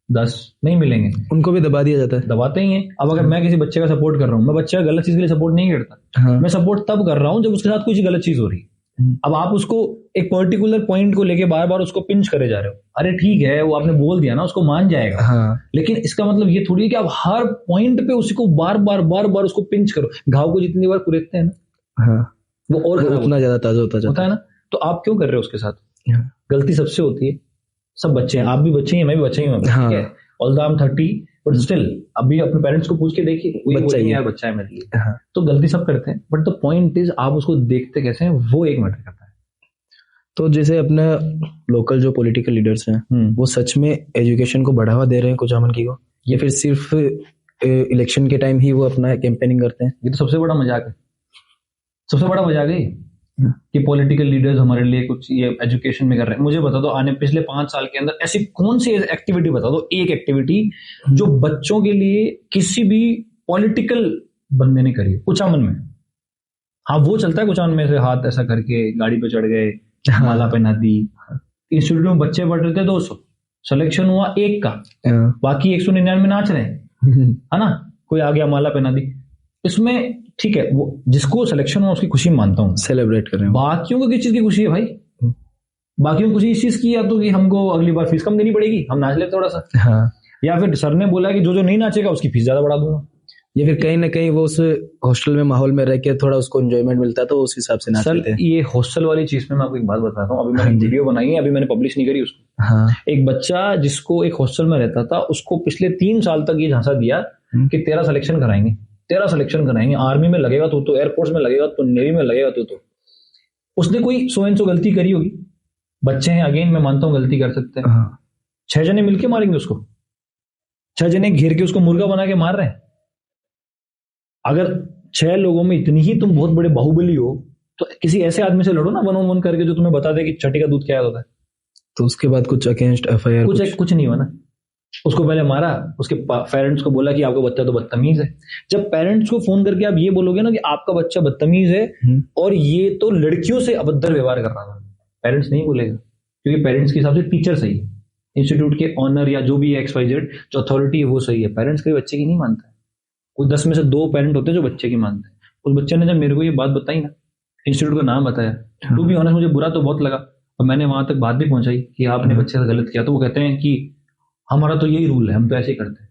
10 नहीं मिलेंगे, उनको भी दबा दिया जाता है, दबाते ही हैं। अब अगर मैं किसी बच्चे का सपोर्ट कर रहा हूँ, मैं बच्चे का गलत चीज के लिए सपोर्ट नहीं करता, मैं सपोर्ट तब कर रहा हूँ जब उसके साथ कुछ गलत चीज हो रही है। अब आप उसको एक पर्टिकुलर पॉइंट को लेके बार बार उसको पिंच करे जा रहे हो, अरे ठीक है वो आपने बोल दिया ना, उसको मान जाएगा, हाँ, लेकिन इसका मतलब ये थोड़ी है कि आप हर पॉइंट पे उसको बार बार उसको पिंच करो। घाव को जितनी बार कुरेदते हैं ना, हाँ, वो और उतना ज्यादा ताजा होता है ना। तो आप क्यों कर रहे हो उसके साथ? गलती सबसे होती है, सब बच्चे हैं, आप भी बच्चे हैं, मैं भी बच्चे ही हूँ, ठीक है, although I am 30, but still अभी अपने पेरेंट्स को पूछ के देखिए, बच्चा ही यार, बच्चा है मेरे लिए। तो गलती सब करते हैं, बट द पॉइंट इज आप उसको देखते कैसे हैं, वो एक मैटर करता है। तो जैसे अपने लोकल जो पॉलिटिकल लीडर्स हैं, वो सच में एजुकेशन को बढ़ावा दे रहे हैं कुचामन की को, या फिर सिर्फ इलेक्शन के टाइम ही वो अपना कैंपेनिंग करते हैं? ये तो सबसे बड़ा मजाक है, सबसे बड़ा मजाक है कि पॉलिटिकल लीडर्स हमारे लिए कुछ ये एजुकेशन में कर रहे हैं। मुझे बता दो, आने पिछले 5 साल के अंदर ऐसी कौन सी एक्टिविटी बता दो, एक एक्टिविटी जो बच्चों के लिए किसी भी पॉलिटिकल बंदे ने करी कुचामन में। हाँ, वो चलता है कुचामन में से, हाथ ऐसा करके गाड़ी पे चढ़ गए, माला पहना दी। इंस्टीट्यूट में बच्चे पढ़ रहे थे 200, सिलेक्शन हुआ 1 का, बाकी 199 नाच रहे हैं, है ना, कोई आ गया माला पहना दी। इसमें ठीक है, वो जिसको सिलेक्शन हुआ उसकी खुशी मानता हूँ, सेलिब्रेट कर रहे हैं। बाकियों को किस चीज की खुशी है भाई? बाकियों को खुशी इस चीज की, या तो कि हमको अगली बार फीस कम देनी पड़ेगी, हम नाच ले थोड़ा सा, हाँ, या फिर सर ने बोला कि जो नहीं नाचेगा उसकी फीस ज्यादा बढ़ा दूंगा, या फिर कहीं ना कहीं वो उस हॉस्टल में माहौल में रह के थोड़ा उसको एंजॉयमेंट मिलता है तो उस हिसाब से नाच लेते हैं। ये हॉस्टल वाली चीज में मैं आपको एक बात बताता हूँ, अभी मैंने वीडियो बनाई है, अभी मैंने पब्लिश नहीं करी उसको। हाँ, एक बच्चा जिसको एक हॉस्टल में रहता था, उसको पिछले 3 साल तक ये झांसा दिया कि तेरा सिलेक्शन कराएंगे, तेरा सिलेक्शन कराएंगे, आर्मी में लगेगा तो एयरफोर्स में लगेगा तो नेवी में लगेगा तो उसने कोई सो एंड सो गलती करी होगी। बच्चे हैं, अगेन मैं मानता हूँ गलती कर सकते हैं। 6 जने मिलके मारेंगे उसको, 6 जने घेर के उसको मुर्गा बना के मार रहे हैं। अगर 6 लोगों में इतनी ही तुम बहुत बड़े बाहुबली हो, तो किसी ऐसे आदमी से लड़ो ना 1-on-1 करके, जो तुम्हें बता दे कि छठी का दूध क्या होता है। तो उसके बाद कुछ अगेंस्ट एफआईआर कुछ नहीं हुआ ना। उसको पहले मारा, उसके पेरेंट्स को बोला कि आपका बच्चा तो बदतमीज है। जब पेरेंट्स को फोन करके आप ये बोलोगे ना कि आपका बच्चा बदतमीज है और ये तो लड़कियों से अभद्र व्यवहार कर रहा था, पेरेंट्स नहीं बोलेगा, क्योंकि पेरेंट्स के हिसाब से टीचर सही है, इंस्टीट्यूट के ऑनर या जो भी है XYZ जो अथॉरिटी है वो सही है। पेरेंट्स कभी बच्चे की नहीं मानता है, कोई 10 में से 2 पेरेंट होते हैं जो बच्चे की मानते हैं। उस बच्चे ने जब मेरे को ये बात बताई ना, इंस्टीट्यूट का नाम बताया, टू बी ऑनेस्ट मुझे बुरा तो बहुत लगा, और मैंने वहां तक बात भी पहुंचाई कि आपने बच्चे से गलत किया। तो वो कहते हैं कि हमारा तो यही रूल है, हम तो ऐसे ही करते हैं,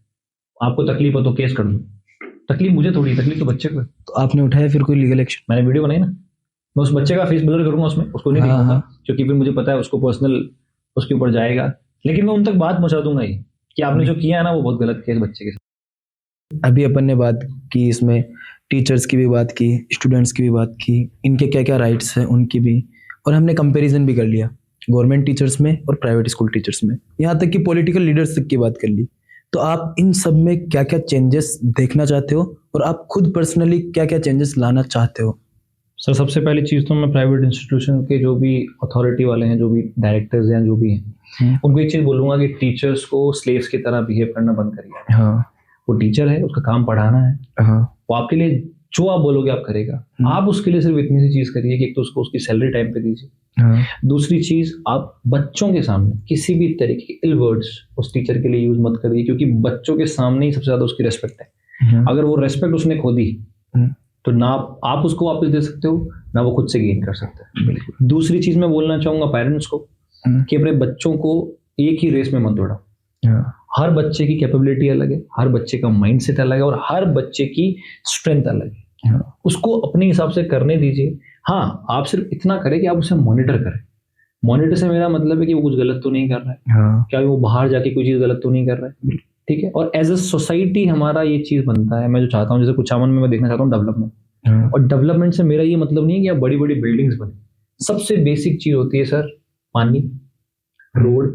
आपको तकलीफ हो तो केस कर दो। तकलीफ मुझे थोड़ी, तकलीफ तो बच्चे को। तो आपने उठाया फिर कोई लीगल एक्शन? मैंने वीडियो बनाई ना, मैं उस बच्चे का फेस ब्लर करूंगा, उसमें उसको नहीं दिखाऊंगा, क्योंकि फिर मुझे पता है उसको पर्सनल उसके ऊपर जाएगा, लेकिन मैं उन तक बात पहुंचा दूंगा ये कि आपने जो किया है ना वो बहुत गलत किया इस बच्चे के साथ। अभी अपन ने बात की, इसमें टीचर्स की भी बात की, स्टूडेंट्स की भी बात की, इनके क्या क्या राइट्स हैं उनकी भी, और हमने कंपैरिजन भी कर लिया गवर्नमेंट टीचर्स में और प्राइवेट स्कूल टीचर्स में, यहाँ तक कि पॉलिटिकल लीडर्स तक की बात कर ली। तो आप इन सब में क्या क्या चेंजेस देखना चाहते हो और आप खुद पर्सनली क्या क्या चेंजेस लाना चाहते हो? सर सबसे पहली चीज़ तो मैं प्राइवेट इंस्टीट्यूशन के जो भी अथॉरिटी वाले हैं, जो भी डायरेक्टर्स हैं, जो भी हैं, उनको एक चीज़ बोलूँगा कि टीचर्स को स्लेव्स की तरह बिहेव करना बंद करिए। हाँ, वो टीचर है, उसका काम पढ़ाना है। हाँ, वो आपके लिए जो आप बोलोगे आप करेगा। आप उसके लिए सिर्फ इतनी सी चीज़ करिए कि एक तो उसको उसकी सैलरी टाइम पे दीजिए। हाँ, दूसरी चीज़, आप बच्चों के सामने किसी भी तरीके के इल वर्ड्स उस टीचर के लिए यूज़ मत करिए, क्योंकि बच्चों के सामने ही सबसे ज़्यादा उसकी रेस्पेक्ट है। अगर वो रेस्पेक्ट उसने खो दी तो ना आप उसको वापस दे सकते हो, ना वो खुद से गेन कर सकते हैं। दूसरी चीज़ मैं बोलना चाहूँगा पेरेंट्स को कि अपने बच्चों को एक ही रेस में मत दौड़ाओ। हर बच्चे की कैपेबिलिटी अलग है, हर बच्चे का माइंडसेट अलग है और हर बच्चे की स्ट्रेंथ अलग है। उसको अपने हिसाब से करने दीजिए। हाँ, आप सिर्फ इतना करें कि आप उसे मॉनिटर करें। मॉनिटर से मेरा मतलब है कि वो कुछ गलत तो नहीं कर रहा है, क्या वो बाहर जाके कोई चीज़ गलत तो नहीं कर रहा है, ठीक है। और एज अ सोसाइटी हमारा ये चीज़ बनता है, मैं जो चाहता हूँ, जैसे कुचामन में मैं देखना चाहता हूँ डेवलपमेंट। और डेवलपमेंट से मेरा ये मतलब नहीं है कि आप बड़ी बड़ी बिल्डिंग्स बने। सबसे बेसिक चीज़ होती है सर पानी, रोड,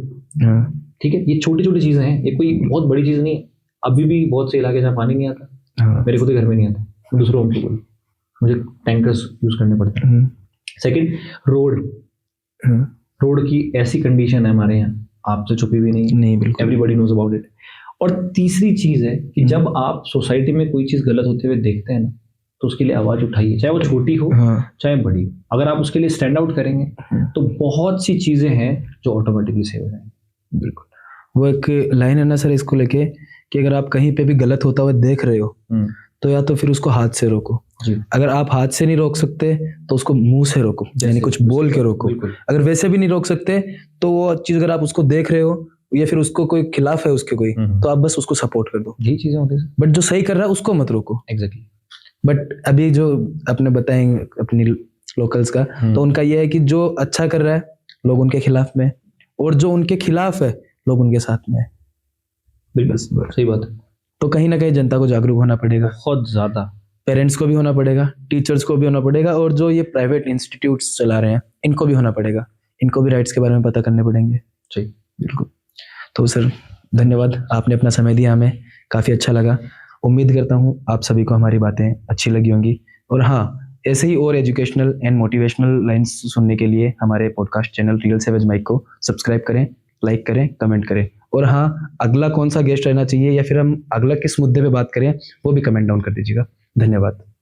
ठीक है। ये छोटी छोटी चीज़ें हैं, ये कोई बहुत बड़ी चीज़ नहीं है। अभी भी बहुत से इलाके जहाँ पानी नहीं आता, मेरे खुद के घर में नहीं आता, मैं दूसरों को बोलूँ, मुझे टैंकर्स यूज़ करने पड़ते हैं। सेकेंड, रोड की ऐसी कंडीशन है हमारे यहाँ, आपसे छुपी भी नहीं, बिल्कुल एवरीबॉडी नोज अबाउट इट। और तीसरी चीज़ है कि जब आप सोसाइटी में कोई चीज़ गलत होते हुए देखते हैं ना, तो उसके लिए आवाज़ उठाइए, चाहे वो छोटी हो चाहे बड़ी हो। अगर आप उसके लिए स्टैंड आउट करेंगे तो बहुत सी चीज़ें हैं जो ऑटोमेटिकली सेव हो जाएंगी। बिल्कुल, वो एक लाइन है ना सर इसको लेके कि अगर आप कहीं पे भी गलत होता हुआ देख रहे हो तो या तो फिर उसको हाथ से रोको। अगर आप हाथ से नहीं रोक सकते तो उसको मुंह से रोको, यानी कुछ बोल के रोको। अगर वैसे भी नहीं रोक सकते तो वो चीज़ अगर आप उसको देख रहे हो या फिर उसको कोई खिलाफ है उसके कोई, तो आप बस उसको सपोर्ट कर दो। यही चीज़ें होती है, बट जो सही कर रहा है उसको मत रोको। एग्जैक्टली। बट अभी जो अपने बताएंगे अपनी लोकल्स का, तो उनका ये है कि जो अच्छा कर रहा है लोग उनके खिलाफ में, और जो उनके खिलाफ है लोग उनके साथ में। बिल्कुल सही बात है। तो कहीं ना कहीं जनता को जागरूक होना पड़ेगा, बहुत ज़्यादा। पेरेंट्स को भी होना पड़ेगा, टीचर्स को भी होना पड़ेगा, और जो ये प्राइवेट इंस्टीट्यूट्स चला रहे हैं इनको भी होना पड़ेगा। इनको भी राइट्स के बारे में पता करने पड़ेंगे। जी बिल्कुल। तो सर धन्यवाद, आपने अपना समय दिया, हमें काफ़ी अच्छा लगा। उम्मीद करता हूँ आप सभी को हमारी बातें अच्छी लगी होंगी। और हाँ, ऐसे ही और एजुकेशनल एंड मोटिवेशनल लाइन्स सुनने के लिए हमारे podcast channel real savage Mike को सब्सक्राइब करें, लाइक करें, कमेंट करें। और हाँ, अगला कौन सा गेस्ट रहना चाहिए या फिर हम अगला किस मुद्दे पे बात करें वो भी कमेंट डाउन कर दीजिएगा। धन्यवाद।